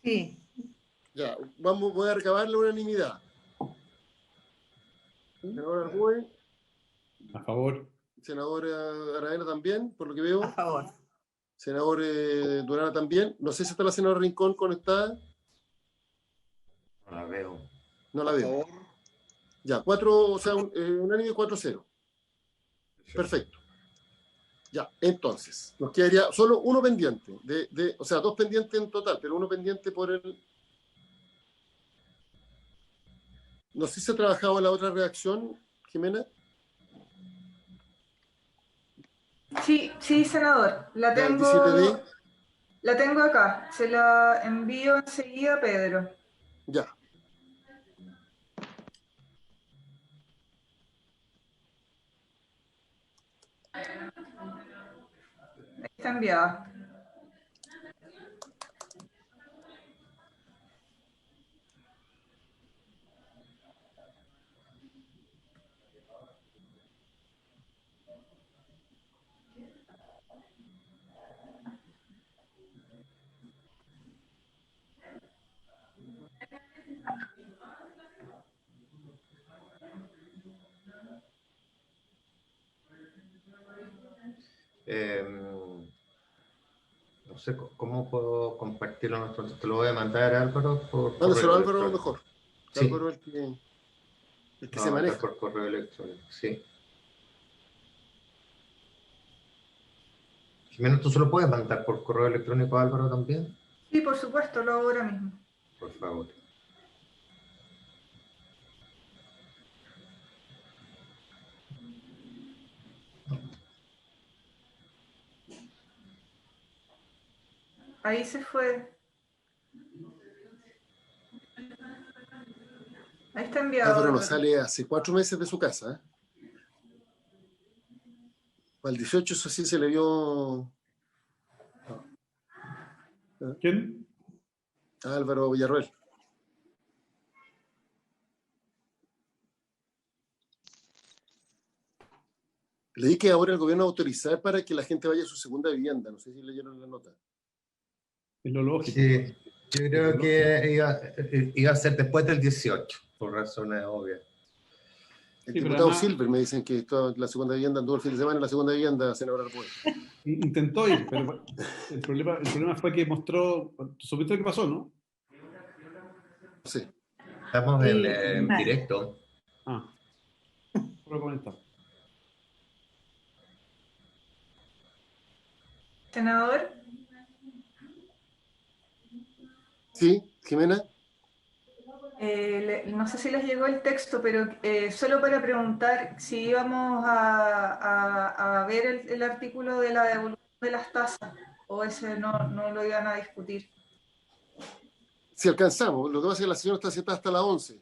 Sí. Ya, voy a recabar la unanimidad. Senador Arboe, A favor. senador Aravena también, por lo que veo. A favor. Senador Durana también. No sé si está la senadora Rincón conectada. No la veo. No la A veo. favor. Ya, 4, o sea, unánime 4-0. Perfecto. Ya, entonces, nos quedaría solo uno pendiente, o sea, 2 pendientes en total, pero uno pendiente por el... No sé si se ha trabajado en la otra redacción, Jimena. Sí, sí, senador. La Ya, el tengo, 17D. la tengo acá. Se la envío enseguida a Pedro. Ya. Está enviada. No sé cómo puedo compartirlo. Entonces te lo voy a mandar, Álvaro, por Mándaselo correo a Álvaro a lo electrónico. mejor. Sí. Álvaro es el que Lo se voy a mandar maneja. por correo electrónico, sí. Jimena, ¿tú se lo puedes mandar por correo electrónico a Álvaro también? Sí, por supuesto, lo hago ahora mismo. Por favor. Ahí se fue. Ahí está enviado. Álvaro no Álvaro. sale hace 4 meses de su casa. Al 18 eso sí se le vio ¿Quién? a Álvaro Villarroel. Leí que ahora el gobierno va a autorizar para que la gente vaya a su segunda vivienda. No sé si leyeron la nota. Es lo lógico. Sí, yo creo que iba a ser después del 18, por razones obvias. El Sí, pero diputado además- Silver me dicen que la segunda vivienda anduvo el fin de semana en la segunda vivienda, senador Arboe. Intentó ir, pero el problema fue que mostró... ¿Supiste qué pasó, no? Sí. Estamos en mal. directo. Ah. Lo comentaba. Senador. Sí, Jimena. No sé si les llegó el texto, pero solo para preguntar si íbamos a ver el artículo de la devolución de las tasas, o ese no lo iban a discutir. Si alcanzamos, lo que pasa es que la señora está sentada hasta las 11.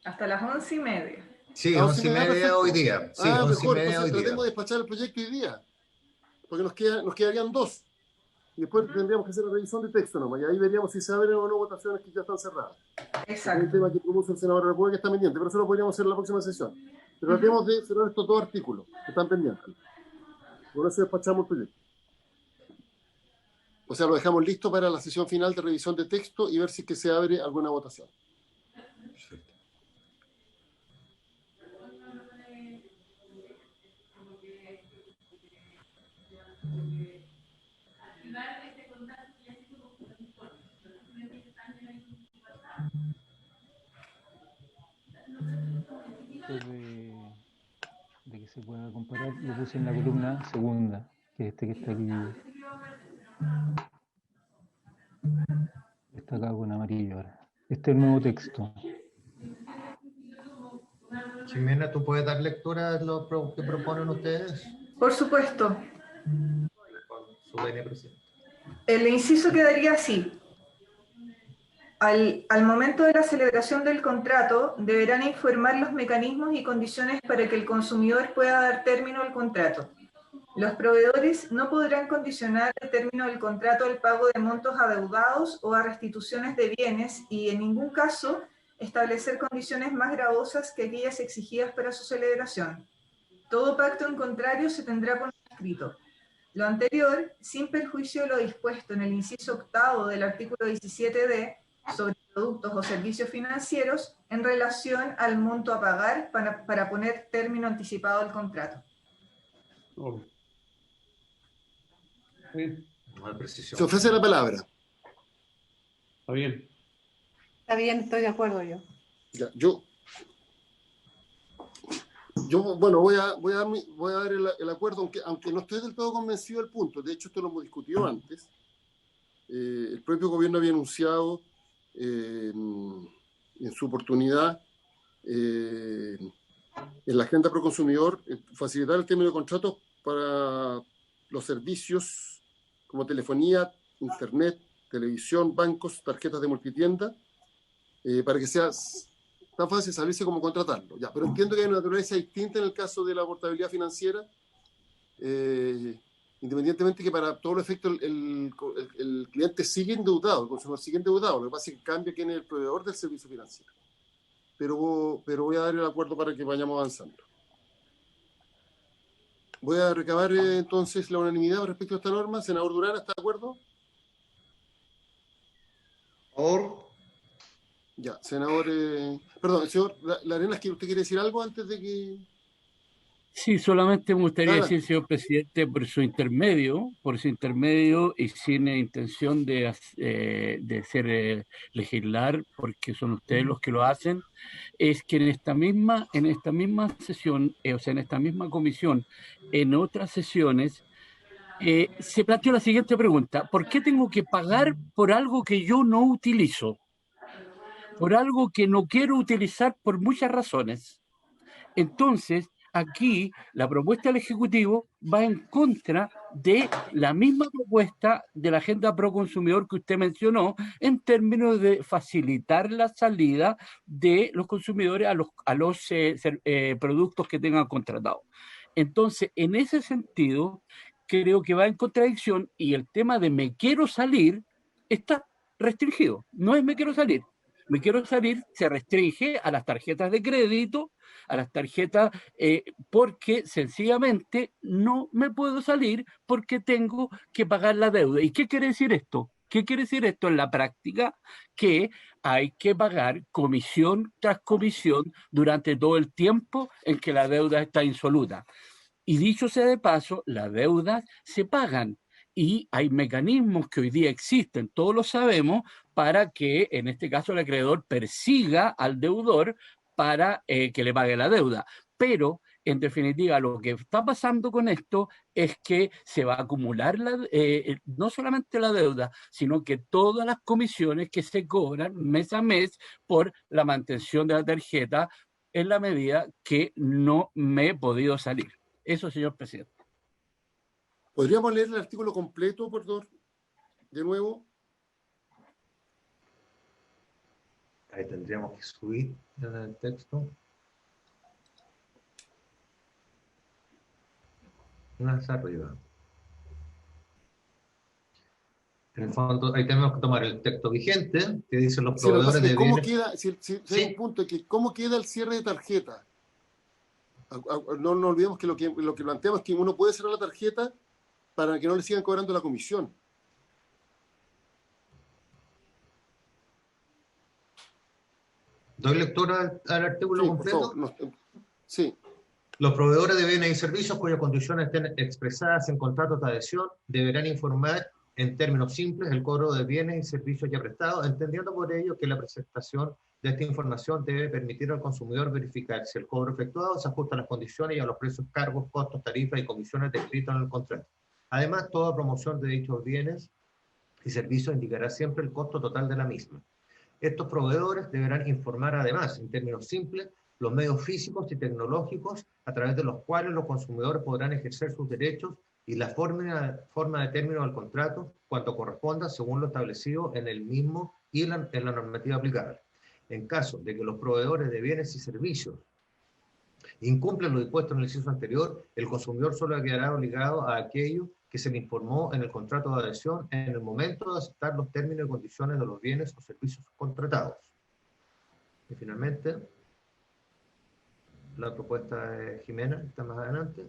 Hasta las 11:30. Sí, Ah, 11:30 perfecto. hoy día. Sí, Ah, 11:30 mejor, hoy entonces día. tratemos de despachar el proyecto hoy día, porque nos quedarían 2. Y después tendríamos que hacer la revisión de texto nomás, y ahí veríamos si se abren o no votaciones que ya están cerradas. Es un Exacto. tema que propuso el senador Arboe que está pendiente, pero eso lo podríamos hacer en la próxima sesión. Pero tratemos de cerrar estos 2 artículos que están pendientes. Por eso despachamos el proyecto. O sea, lo dejamos listo para la sesión final de revisión de texto y ver si es que se abre alguna votación. Perfecto. De que se pueda comparar, lo puse en la columna segunda, que es este que está aquí. Está acá con amarillo ahora. Este es el nuevo texto. Jimena, ¿tú puedes dar lectura de lo que proponen ustedes? Por supuesto. Con su venia presidente. El inciso quedaría así. Al momento de la celebración del contrato, deberán informar los mecanismos y condiciones para que el consumidor pueda dar término al contrato. Los proveedores no podrán condicionar el término del contrato al pago de montos adeudados o a restituciones de bienes y en ningún caso establecer condiciones más gravosas que aquellas exigidas para su celebración. Todo pacto en contrario se tendrá por escrito. Lo anterior, sin perjuicio de lo dispuesto en el inciso octavo del artículo 17d sobre productos o servicios financieros en relación al monto a pagar para poner término anticipado al contrato. Oh. Bien. No hay precisión. Se ofrece la palabra. Está bien. Está bien, estoy de acuerdo yo. Ya, yo bueno, voy a dar el acuerdo, aunque no estoy del todo convencido del punto. De hecho, esto lo hemos discutido antes. El propio gobierno había anunciado en su oportunidad en la agenda pro consumidor facilitar el término de contratos para los servicios como telefonía, internet, televisión, bancos, tarjetas de multitienda, para que sea tan fácil salirse como contratarlo. Ya, pero entiendo que hay una naturaleza distinta en el caso de la portabilidad financiera, independientemente que para todos los efectos el cliente sigue endeudado, el consumidor sigue endeudado, lo que pasa es que cambia quién es el proveedor del servicio financiero. Pero voy a dar el acuerdo para que vayamos avanzando. Voy a recabar entonces la unanimidad respecto a esta norma. Senador Durán, ¿está de acuerdo? Por Ya, senador... perdón, señor Larenas, ¿que usted quiere decir algo antes de que...? Sí, solamente me gustaría Adelante. decir, señor presidente, por su intermedio y sin intención de ser legislar, porque son ustedes los que lo hacen, es que en esta misma sesión, o sea, en esta misma comisión, en otras sesiones, se planteó la siguiente pregunta: ¿por qué tengo que pagar por algo que yo no utilizo? Por algo que no quiero utilizar por muchas razones. Entonces, aquí la propuesta del Ejecutivo va en contra de la misma propuesta de la agenda pro consumidor que usted mencionó, en términos de facilitar la salida de los consumidores a los productos que tengan contratado. Entonces, en ese sentido, creo que va en contradicción, y el tema de me quiero salir está restringido. No es me quiero salir. Me quiero salir se restringe a las tarjetas de crédito, a las tarjetas, porque sencillamente no me puedo salir porque tengo que pagar la deuda. ¿Y qué quiere decir esto? ¿Qué quiere decir esto en la práctica? Que hay que pagar comisión tras comisión durante todo el tiempo en que la deuda está insoluta. Y dicho sea de paso, las deudas se pagan. Y hay mecanismos que hoy día existen, todos lo sabemos, para que en este caso el acreedor persiga al deudor para que le pague la deuda. Pero, en definitiva, lo que está pasando con esto es que se va a acumular no solamente la deuda, sino que todas las comisiones que se cobran mes a mes por la mantención de la tarjeta, en la medida que no me he podido salir. Eso, señor presidente. ¿Podríamos leer el artículo completo, por favor? De nuevo. Ahí tendríamos que subir el texto. Más arriba. En el fondo, ahí tenemos que tomar el texto vigente, que dice los proveedores de ¿Cómo bienes. queda? Si hay un punto que cómo queda el cierre de tarjeta. No olvidemos que lo que planteamos es que uno puede cerrar la tarjeta para que no le sigan cobrando la comisión. ¿Doy lectura al artículo completo? Por favor. Sí. Los proveedores de bienes y servicios cuyas condiciones estén expresadas en contratos de adhesión deberán informar en términos simples el cobro de bienes y servicios ya prestados, entendiendo por ello que la presentación de esta información debe permitir al consumidor verificar si el cobro efectuado se ajusta a las condiciones y a los precios, cargos, costos, tarifas y comisiones descritos en el contrato. Además, toda promoción de dichos bienes y servicios indicará siempre el costo total de la misma. Estos proveedores deberán informar además, en términos simples, los medios físicos y tecnológicos a través de los cuales los consumidores podrán ejercer sus derechos y la forma de término del contrato cuando corresponda según lo establecido en el mismo y en la normativa aplicable. En caso de que los proveedores de bienes y servicios incumplen lo dispuesto en el inciso anterior, el consumidor solo quedará obligado a aquello que se le informó en el contrato de adhesión en el momento de aceptar los términos y condiciones de los bienes o servicios contratados. Y finalmente, la propuesta de Jimena, está más adelante.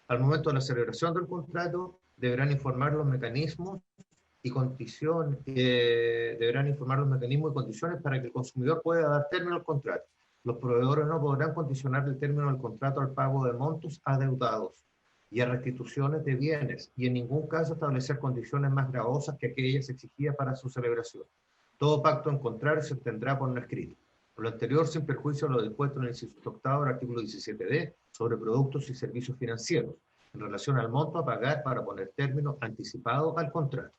Al momento de la celebración del contrato, deberán informar los mecanismos y condiciones, para que el consumidor pueda dar término al contrato. Los proveedores no podrán condicionar el término del contrato al pago de montos adeudados y a restituciones de bienes, y en ningún caso establecer condiciones más gravosas que aquellas exigidas para su celebración. Todo pacto en contrario se obtendrá por no escrito. Por lo anterior, sin perjuicio de lo dispuesto en el inciso octavo del artículo 17d sobre productos y servicios financieros, en relación al monto a pagar para poner término anticipado al contrato.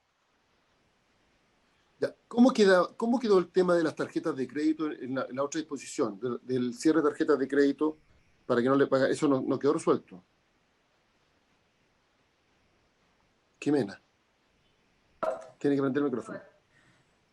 Ya. ¿Cómo quedó el tema de las tarjetas de crédito en la otra disposición, del cierre de tarjetas de crédito para que no le pague? Eso no quedó resuelto. Jimena, tiene que prender el micrófono.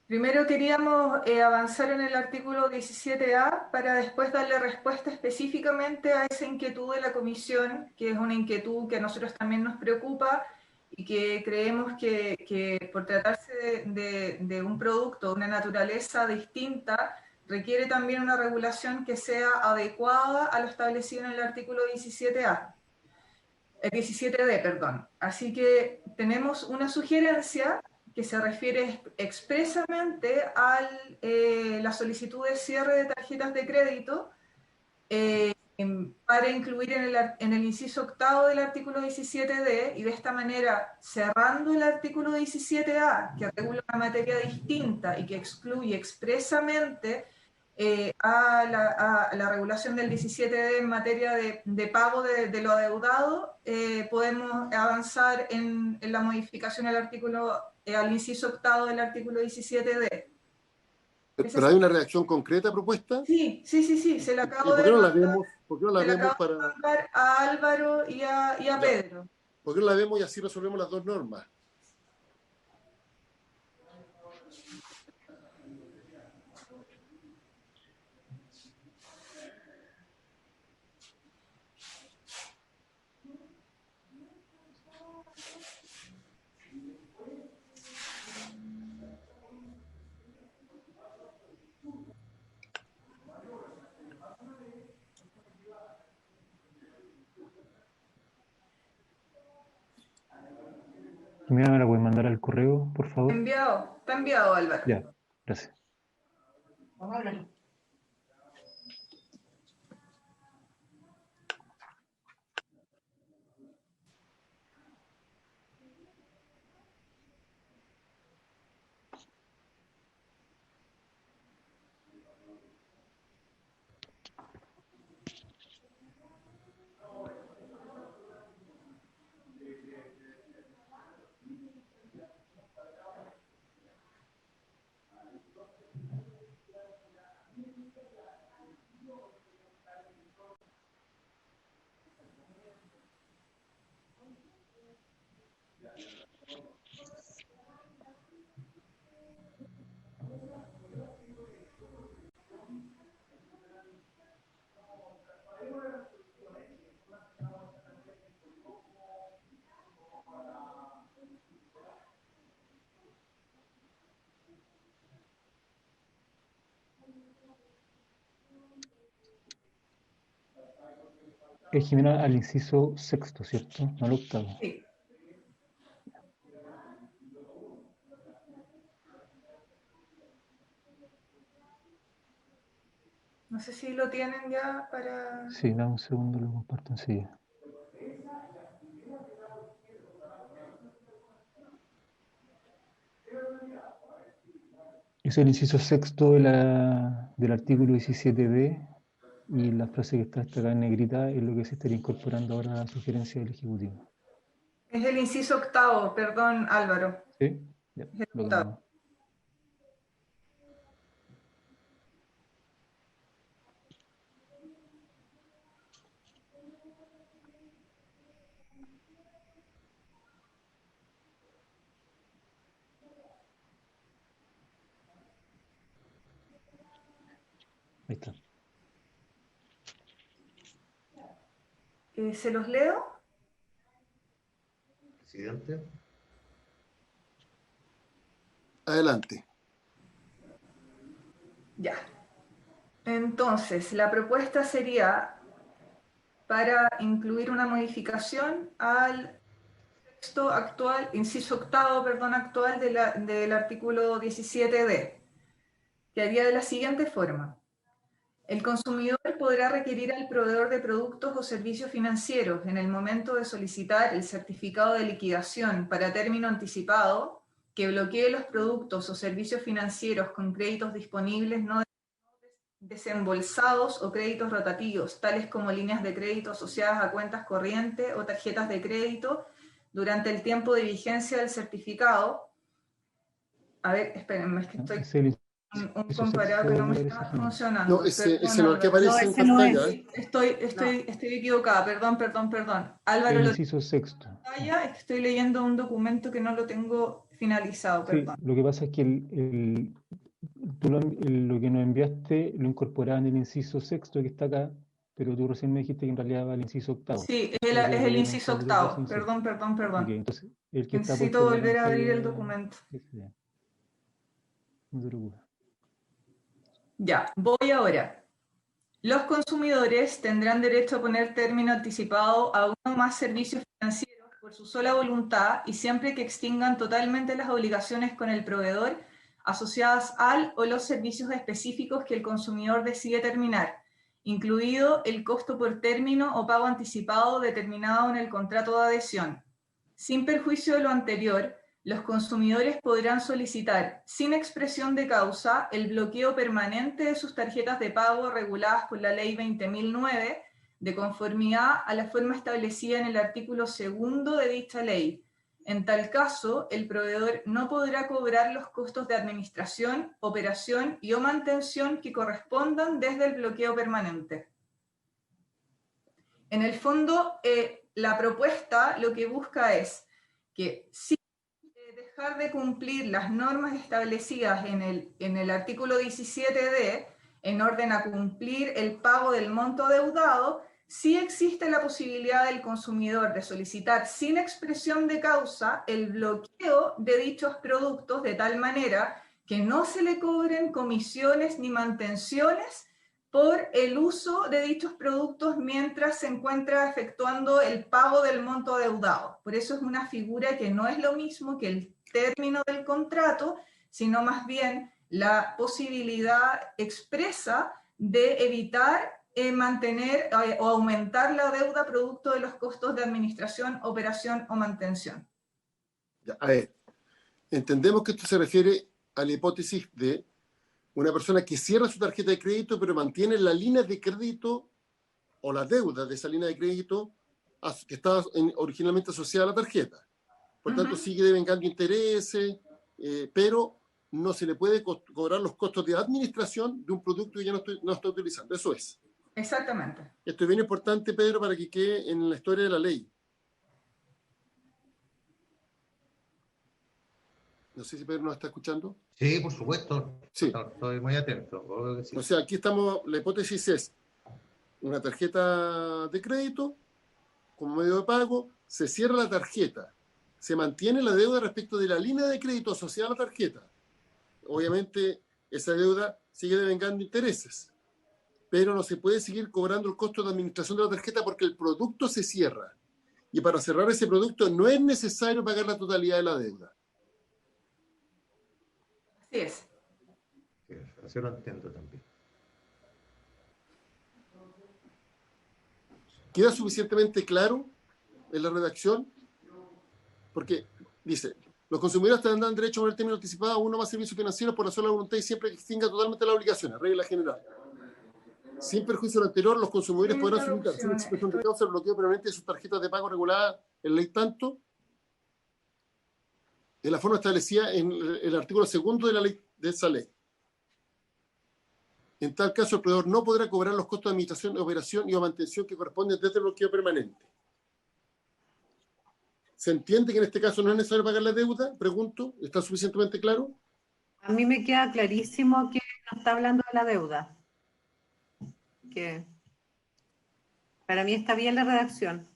Primero queríamos avanzar en el artículo 17A para después darle respuesta específicamente a esa inquietud de la comisión, que es una inquietud que a nosotros también nos preocupa y que creemos que por tratarse de un producto de una naturaleza distinta, requiere también una regulación que sea adecuada a lo establecido en el artículo 17A. 17D, perdón. Así que tenemos una sugerencia que se refiere expresamente a la solicitud de cierre de tarjetas de crédito para incluir en el inciso octavo del artículo 17D, y de esta manera, cerrando el artículo 17A, que regula una materia distinta y que excluye expresamente a la regulación del 17D en materia de pago de lo adeudado, podemos avanzar en la modificación al inciso octavo del artículo 17D. ¿Pero hay una reacción concreta propuesta? Sí, se la acabo ¿Por de qué no la mandar, vemos? ¿Por qué no la vemos para... mandar a Álvaro y a Pedro. ¿Por qué no la vemos y así resolvemos las dos normas? Mira, ¿me la puedes mandar al correo, por favor? Está enviado, Álvaro. Ya, gracias. Jimena, al inciso sexto, ¿cierto? No al octavo. Sí. No sé si lo tienen ya para... Sí, dame un segundo, lo comparto enseguida. Es el inciso sexto del artículo 17b, y la frase que está destacada en negrita es lo que se estaría incorporando ahora a la sugerencia del Ejecutivo. Es el inciso octavo, perdón, Álvaro. ¿Sí? Ya, Es el lo octavo. tengo. está. ¿Se los leo? Presidente. Adelante. Ya. Entonces, la propuesta sería para incluir una modificación al texto actual, inciso octavo, perdón, actual del artículo 17d, que haría de la siguiente forma. El consumidor podrá requerir al proveedor de productos o servicios financieros en el momento de solicitar el certificado de liquidación para término anticipado que bloquee los productos o servicios financieros con créditos disponibles no desembolsados o créditos rotativos, tales como líneas de crédito asociadas a cuentas corrientes o tarjetas de crédito durante el tiempo de vigencia del certificado. A ver, espérenme, es que estoy un comparado que no me está funcionando. No, ese no es el que aparece en pantalla. Estoy equivocada, perdón. Álvaro, el inciso sexto. Es que estoy leyendo un documento que no lo tengo finalizado, perdón. Sí, lo que pasa es que tú lo que nos enviaste lo incorporaba en el inciso sexto que está acá, pero tú recién me dijiste que en realidad va al inciso octavo. Sí, es el inciso octavo. Perdón. Okay, entonces, el que necesito volver a abrir el documento. No te preocupes. Ya, voy ahora. Los consumidores tendrán derecho a poner término anticipado a uno o más servicios financieros por su sola voluntad y siempre que extingan totalmente las obligaciones con el proveedor asociadas al o los servicios específicos que el consumidor decide terminar, incluido el costo por término o pago anticipado determinado en el contrato de adhesión. Sin perjuicio de lo anterior, los consumidores podrán solicitar, sin expresión de causa, el bloqueo permanente de sus tarjetas de pago reguladas por la Ley 20.009, de conformidad a la forma establecida en el artículo 2 de dicha ley. En tal caso, el proveedor no podrá cobrar los costos de administración, operación y o mantención que correspondan desde el bloqueo permanente. En el fondo, la propuesta lo que busca es que si dejar de cumplir las normas establecidas en el artículo 17d, en orden a cumplir el pago del monto adeudado, sí existe la posibilidad del consumidor de solicitar sin expresión de causa el bloqueo de dichos productos de tal manera que no se le cobren comisiones ni mantenciones por el uso de dichos productos mientras se encuentra efectuando el pago del monto adeudado. Por eso es una figura que no es lo mismo que el término del contrato, sino más bien la posibilidad expresa de evitar mantener o aumentar la deuda producto de los costos de administración, operación o mantención. Ya, a ver, entendemos que esto se refiere a la hipótesis de una persona que cierra su tarjeta de crédito pero mantiene la línea de crédito o la deuda de esa línea de crédito que estaba originalmente asociada a la tarjeta. Por tanto, sigue devengando intereses, pero no se le puede cobrar los costos de administración de un producto que ya no está utilizando. Eso es. Exactamente. Esto es bien importante, Pedro, para que quede en la historia de la ley. No sé si Pedro nos está escuchando. Sí, por supuesto. Sí. Estoy muy atento. Sí. O sea, aquí estamos, la hipótesis es una tarjeta de crédito como medio de pago, se cierra la tarjeta, se mantiene la deuda respecto de la línea de crédito asociada a la tarjeta. Obviamente, esa deuda sigue devengando intereses, pero no se puede seguir cobrando el costo de administración de la tarjeta porque el producto se cierra. Y para cerrar ese producto no es necesario pagar la totalidad de la deuda. Así es. Así lo entiendo también. ¿Queda suficientemente claro en la redacción? Porque dice, los consumidores tendrán derecho a poner término anticipado a uno o más servicios financieros por la sola voluntad y siempre que extinga totalmente las obligaciones, regla general. Sin perjuicio de lo anterior, los consumidores podrán solicitar sin expresión de causa el bloqueo permanente de sus tarjetas de pago reguladas en ley tanto en la forma establecida en el artículo 2 de la ley de esa ley. En tal caso, el proveedor no podrá cobrar los costos de administración, operación y o mantención que corresponden desde el bloqueo permanente. ¿Se entiende que en este caso no es necesario pagar la deuda? Pregunto, ¿está suficientemente claro? A mí me queda clarísimo que no está hablando de la deuda. que para mí está bien la redacción.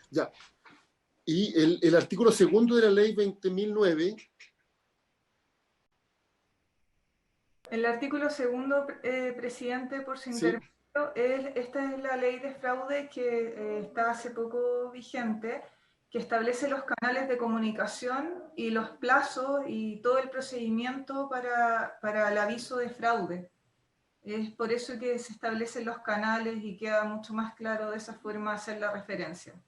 Ya. Y el artículo segundo de la ley 20.009. El artículo segundo, presidente, por su intervención, esta es la ley de fraude que está hace poco vigente, que establece los canales de comunicación y los plazos y todo el procedimiento para el aviso de fraude. Es por eso que se establecen los canales y queda mucho más claro de esa forma hacer la referencia.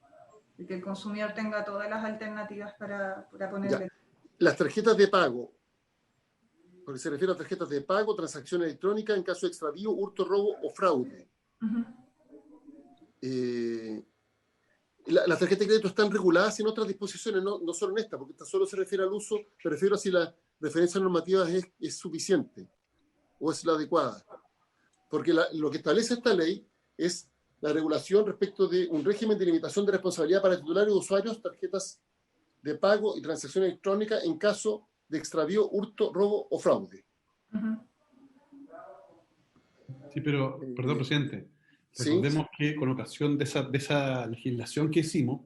Y que el consumidor tenga todas las alternativas para ponerle. Ya. Las tarjetas de pago, porque se refiere a tarjetas de pago, transacción electrónica en caso de extravío, hurto, robo o fraude. Las tarjetas de crédito están reguladas en otras disposiciones, no solo en esta, porque esta solo se refiere al uso. Me refiero a si la referencia normativa es suficiente o es la adecuada. Porque lo que establece esta ley es la regulación respecto de un régimen de limitación de responsabilidad para titulares y usuarios, tarjetas de pago y transacción electrónica en caso de extravío, hurto, robo o fraude. Sí, pero, perdón, presidente. Recordemos que con ocasión de esa legislación que hicimos,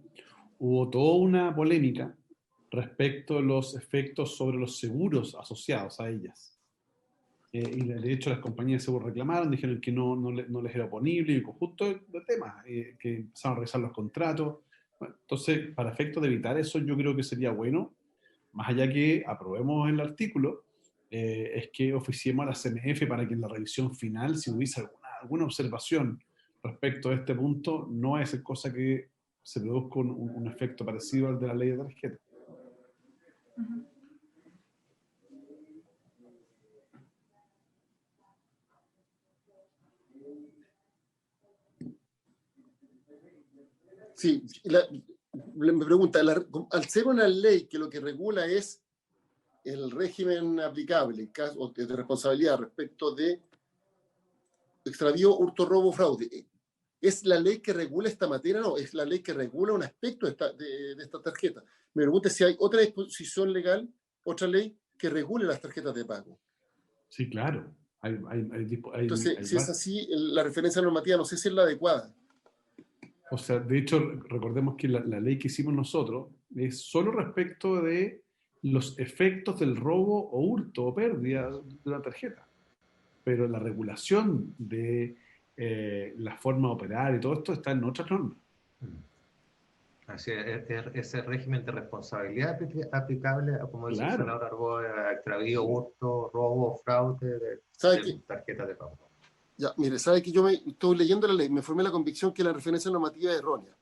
hubo toda una polémica respecto a los efectos sobre los seguros asociados a ellas. Y de hecho las compañías de seguro reclamaron, dijeron que no les era oponible, y un conjunto de temas, que empezaron a revisar los contratos. Bueno, entonces, para efectos de evitar eso, yo creo que sería bueno, más allá que aprobemos el artículo, es que oficiemos a la CMF para que en la revisión final, si hubiese alguna observación respecto a este punto, no es cosa que se produzca un efecto parecido al de la ley de tarjeta. Sí, me pregunta, al ser una ley que lo que regula es el régimen aplicable, caso de responsabilidad respecto de extravío, hurto, robo, fraude, ¿es la ley que regula esta materia? No, es la ley que regula un aspecto de esta tarjeta. Me pregunta si hay otra disposición legal, otra ley que regule las tarjetas de pago. Sí, claro. Entonces, si es así, la referencia normativa no sé si es la adecuada. O sea, de hecho, recordemos que la ley que hicimos nosotros es solo respecto de los efectos del robo o hurto o pérdida de una tarjeta. Pero la regulación de la forma de operar y todo esto está en otras normas. Así es, ese régimen de responsabilidad aplicable, como dice el senador Arboe, extravío, hurto, robo, fraude de tarjetas de pago. Ya, mire, sabe que yo estoy leyendo la ley, me formé la convicción que la referencia normativa es errónea.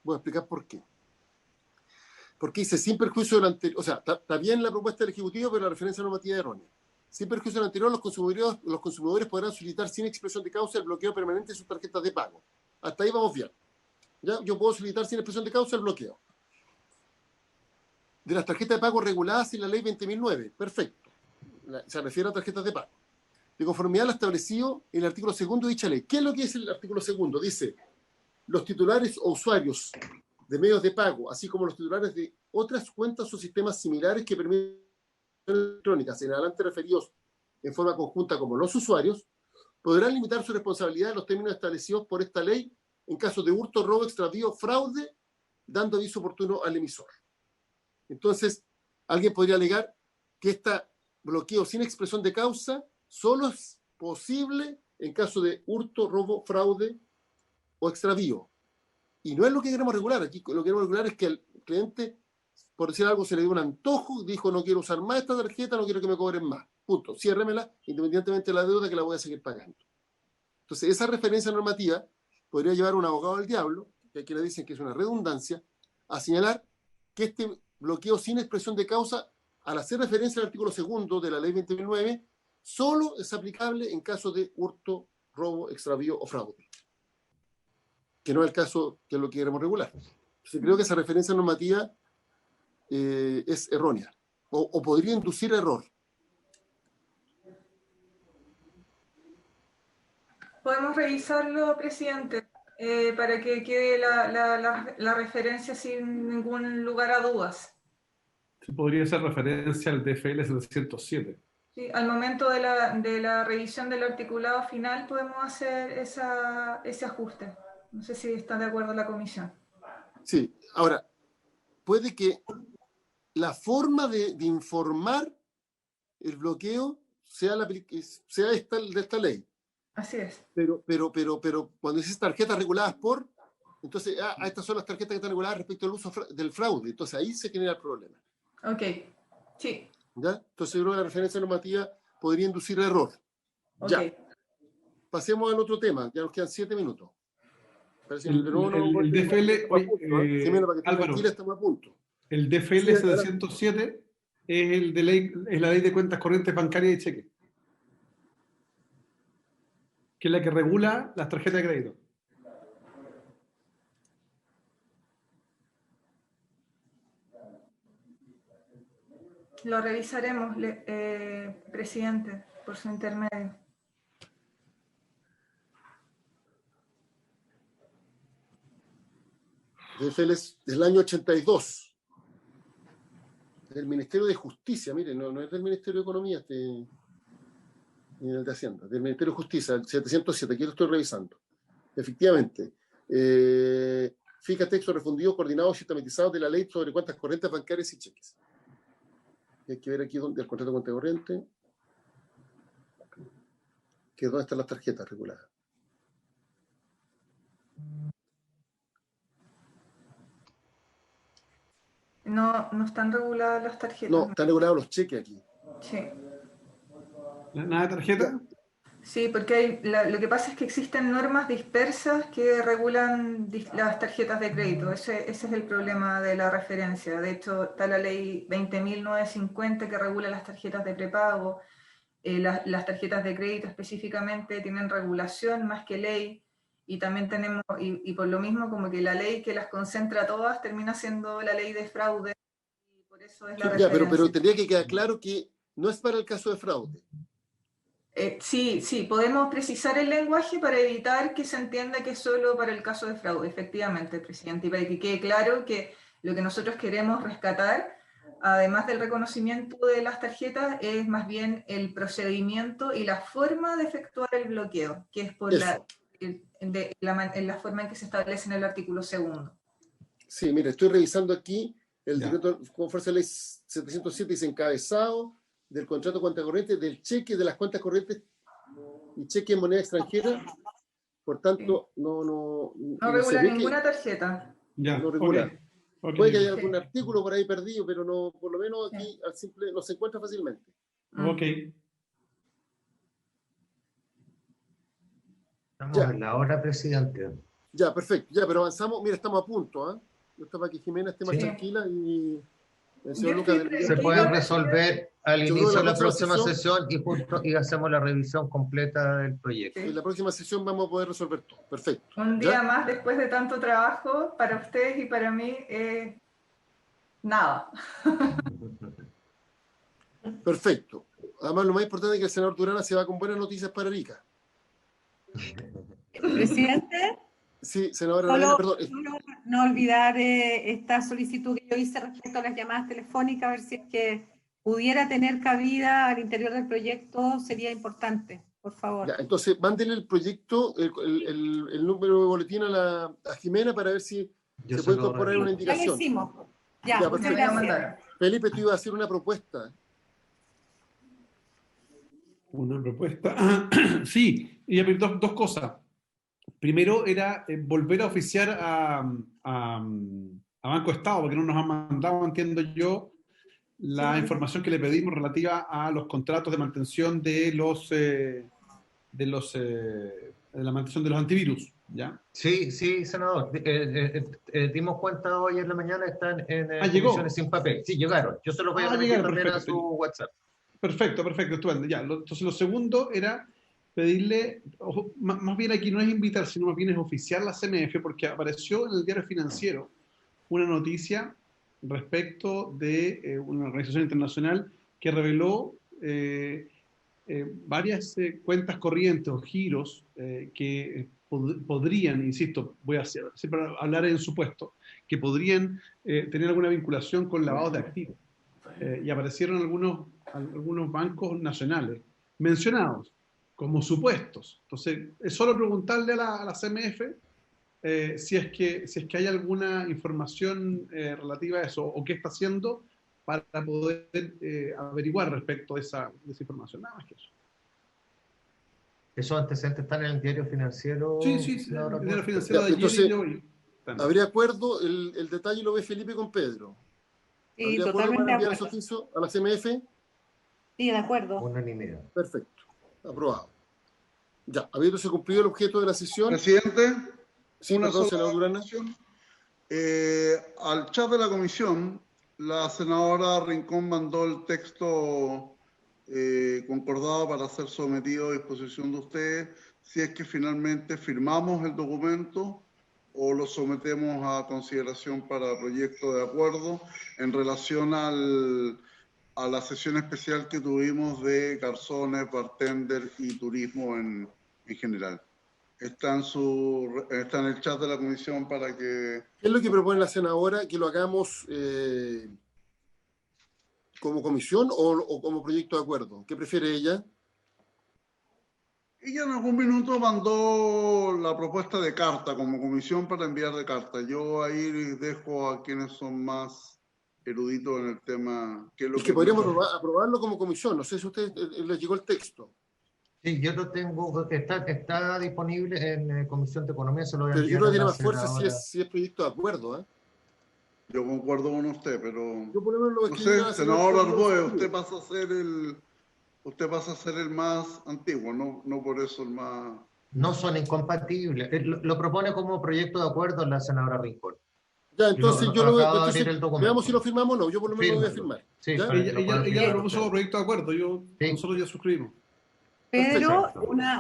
Voy a explicar por qué. Porque dice, sin perjuicio del anterior, o sea, está bien la propuesta del Ejecutivo, pero la referencia normativa es errónea. Sin perjuicio del anterior, los consumidores podrán solicitar sin expresión de causa el bloqueo permanente de sus tarjetas de pago. Hasta ahí vamos bien. ¿Ya? Yo puedo solicitar sin expresión de causa el bloqueo de las tarjetas de pago reguladas en la ley 20.009. Perfecto. Se refiere a tarjetas de pago. De conformidad a lo establecido en el artículo 2 de dicha ley. ¿Qué es lo que dice el artículo 2? Dice, los titulares o usuarios de medios de pago, así como los titulares de otras cuentas o sistemas similares que permiten electrónicas, en adelante referidos en forma conjunta como los usuarios, podrán limitar su responsabilidad en los términos establecidos por esta ley en caso de hurto, robo, extravío, fraude, dando aviso oportuno al emisor. Entonces, alguien podría alegar que este bloqueo sin expresión de causa solo es posible en caso de hurto, robo, fraude o extravío. Y no es lo que queremos regular. Aquí lo que queremos regular es que el cliente, por decir algo, se le dio un antojo, dijo no quiero usar más esta tarjeta, no quiero que me cobren más. Punto. Ciérremela, independientemente de la deuda, que la voy a seguir pagando. Entonces, esa referencia normativa podría llevar a un abogado del diablo, que aquí le dicen que es una redundancia, a señalar que este bloqueo sin expresión de causa, al hacer referencia al artículo 2 de la ley 20.009, solo es aplicable en caso de hurto, robo, extravío o fraude. Que no es el caso que es lo que queremos regular. Entonces, creo que esa referencia normativa es errónea o podría inducir error. Podemos revisarlo, presidente, para que quede la referencia sin ningún lugar a dudas. Podría ser referencia al DFL 707. Sí, al momento de la revisión del articulado final podemos hacer ese ajuste. No sé si está de acuerdo la comisión. Sí, ahora, puede que la forma de informar el bloqueo sea de esta ley. Así es. Pero cuando dices tarjetas reguladas por, entonces, estas son las tarjetas que están reguladas respecto al uso del fraude. Entonces ahí se genera el problema. Ok, sí. ¿Ya? Entonces yo creo que la referencia normativa podría inducir error. Ok. Ya. Pasemos al otro tema. Ya nos quedan 7 minutos. El DFL, Jimena, para que Álvaro, tranquila, estamos a punto. El DFL 707 es la ley de cuentas corrientes bancarias y cheques, que es la que regula las tarjetas de crédito. Lo revisaremos, presidente, por su intermedio. DFL es del año 82. Del Ministerio de Justicia, mire, no es del Ministerio de Economía, ni del de Hacienda, del Ministerio de Justicia, el 707, aquí lo estoy revisando. Efectivamente, fija texto refundido, coordinado y sistematizado de la ley sobre cuentas corrientes bancarias y cheques. Y hay que ver aquí donde el contrato de cuenta corriente, que es donde están las tarjetas reguladas. No están reguladas las tarjetas. No, están regulados los cheques aquí. Sí. ¿Nada de tarjeta? Sí, porque lo que pasa es que existen normas dispersas que regulan las tarjetas de crédito. Ese es el problema de la referencia. De hecho, está la ley 20.950 que regula las tarjetas de prepago. Las tarjetas de crédito específicamente tienen regulación más que ley. Y también tenemos, y por lo mismo, como que la ley que las concentra todas termina siendo la ley de fraude. Y por eso es la referencia. Pero tendría que quedar claro que no es para el caso de fraude. Sí, podemos precisar el lenguaje para evitar que se entienda que es solo para el caso de fraude, efectivamente, presidente, y para que quede claro que lo que nosotros queremos rescatar, además del reconocimiento de las tarjetas, es más bien el procedimiento y la forma de efectuar el bloqueo, que es por en la forma en que se establece en el artículo 2. Sí, mire, estoy revisando aquí el decreto con fuerza de ley 707, dice encabezado del contrato de cuenta corriente, del cheque de las cuentas corrientes y cheque en moneda extranjera. Por tanto, no regula ninguna tarjeta. Ya, no regula. Okay. Puede que haya algún artículo por ahí perdido, pero no, por lo menos aquí al simple no se encuentra fácilmente. Ok. Estamos en la hora, presidente. Ya, perfecto. Ya, pero avanzamos. Mira, estamos a punto. Yo estaba que Jimena esté más tranquila y el señor Lucas se puede resolver al inicio de la próxima sesión y hacemos la revisión completa del proyecto. En la próxima sesión vamos a poder resolver todo. Perfecto. Un día más después de tanto trabajo para ustedes y para mí, nada. Perfecto. Además, lo más importante es que el senador Durana se va con buenas noticias para Arica. Presidente. Sí, senadora. Solo no olvidar esta solicitud que yo hice respecto a las llamadas telefónicas, a ver si es que pudiera tener cabida al interior del proyecto, sería importante, por favor. Ya, entonces, mándenle el proyecto, el número de boletín a Jimena para ver si se puede incorporar una indicación. Ya lo hicimos. Ya, muchas gracias. Felipe, tú ibas a hacer una propuesta. Una propuesta. Sí, y dos cosas. Primero era volver a oficiar a Banco Estado, porque no nos han mandado, entiendo yo, la información que le pedimos relativa a los contratos de mantención de la mantención de los antivirus, ¿ya? Sí, senador. Dimos cuenta hoy en la mañana, están en condiciones sin papel. Sí, llegaron. Yo se los voy a remitir también a su WhatsApp. Perfecto, estupendo. Ya, entonces lo segundo era pedirle, más bien aquí no es invitar, sino más bien es oficiar la CMF, porque apareció en el diario financiero una noticia respecto de una organización internacional que reveló varias cuentas corrientes o giros que podrían, insisto, voy a siempre hablar en supuesto, que podrían tener alguna vinculación con lavados de activos. Y aparecieron algunos bancos nacionales mencionados como supuestos. Entonces, es solo preguntarle a la CMF si es que hay alguna información relativa a eso o qué está haciendo para poder averiguar respecto de esa información. Nada más que eso. ¿Esos antecedentes están en el diario financiero? Sí, el diario financiero de ayer entonces, y de hoy. ¿Habría acuerdo? El detalle lo ve Felipe con Pedro. Sí, ¿Habría acuerdo totalmente para de enviar ese acuerdo. oficio a la CMF? Sí, de acuerdo. Unanimidad. Perfecto. Aprobado. Ya, habiéndose cumplido el objeto de la sesión. Presidente, Sí, una perdón, sola senador Durana. aclaración. Al chat de la comisión, la senadora Rincón mandó el texto concordado para ser sometido a disposición de ustedes, si es que finalmente firmamos el documento o lo sometemos a consideración para proyecto de acuerdo en relación a la sesión especial que tuvimos de garzones, bartender y turismo en general. Está en el chat de la comisión para que... ¿Qué es lo que propone la senadora? ¿Que lo hagamos como comisión o como proyecto de acuerdo? ¿Qué prefiere ella? Ella en algún minuto mandó la propuesta de carta como comisión para enviar de carta. Yo ahí dejo a quienes son más eruditos en el tema. Es que podríamos aprobarlo como comisión. No sé si a usted les llegó el texto. Sí, yo lo tengo, está disponible en Comisión de Economía, se lo voy a Pero yo enviar creo a que tiene la más fuerza senadora. si es proyecto de acuerdo. Yo concuerdo con usted, pero... Yo por lo menos lo No escribí sé, senador Arboe, usted escribe. pasa a ser el más antiguo, no por eso el más... No son incompatibles. Lo propone como proyecto de acuerdo la senadora Rincón. Ya, entonces yo lo acaba de abrir el documento. veamos si lo firmamos o no. Yo por lo menos lo voy a Fírmalo. firmar. Sí, ¿Ya? para que lo puedan Ella firmar lo puso como ustedes. proyecto de acuerdo, Sí. nosotros ya suscribimos. Pero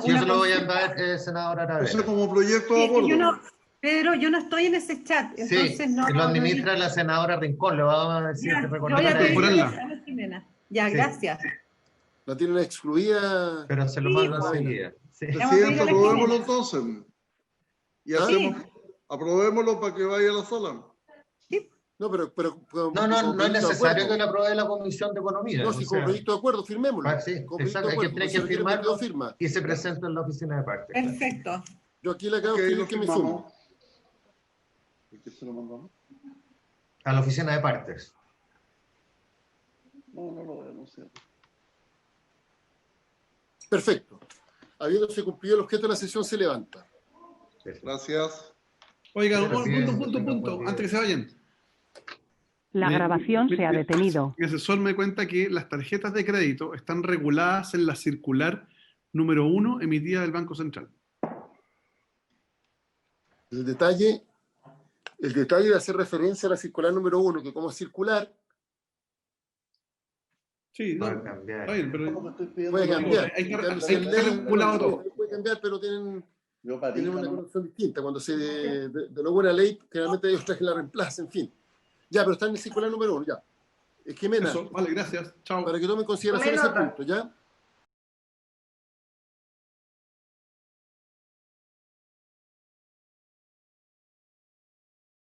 Sí, yo se lo voy a enviar, senadora Aravena. Entonces, como proyecto de Sí, es que acuerdo. Pedro, yo no estoy en ese chat, entonces Sí, no... lo administra la senadora Rincón, le vamos a decir Ya, que yo voy recordar a a pedirle ella. a la Jimena. Ya, Sí. gracias. La tienen excluida. Pero se lo Sí, mando pues. enseguida. Sí. Presidente, aprobémoslo entonces. Y ¿Ah? aprobémoslo para que vaya a la sala. No, pero No es necesario que lo apruebe la Comisión de Economía. No, si como proyecto de acuerdo, firmémoslo. Sí, Como proyecto exacto, de hay acuerdo. que Si lo quieren firmarlo meter, firma. y se presenta en la oficina de parte. Perfecto. Yo aquí le acabo de escribir que me sumo. ¿Y qué se lo mandamos? A la oficina de partes. No lo voy a anunciar. Perfecto. Habiéndose cumplido el objeto de la sesión, se levanta. Gracias. Oiga, Gracias. punto, antes que se vayan. La grabación se ha detenido. Mi asesor me cuenta que las tarjetas de crédito están reguladas en la circular número 1 emitida del Banco Central. El detalle de hacer referencia a la circular número 1, que como circular Sí, no, Puede cambiar. está bien, pero puede cambiar. hay que Puede regulado todo. puede cambiar, pero tienen una condición distinta. Cuando se deroga una ley, generalmente ellos traen la reemplaza, en fin. Ya, pero está en el circular número 1, ya. Jimena, Eso, vale, gracias. Chao. para que tome en consideración Tome ese nota. punto, ¿ya?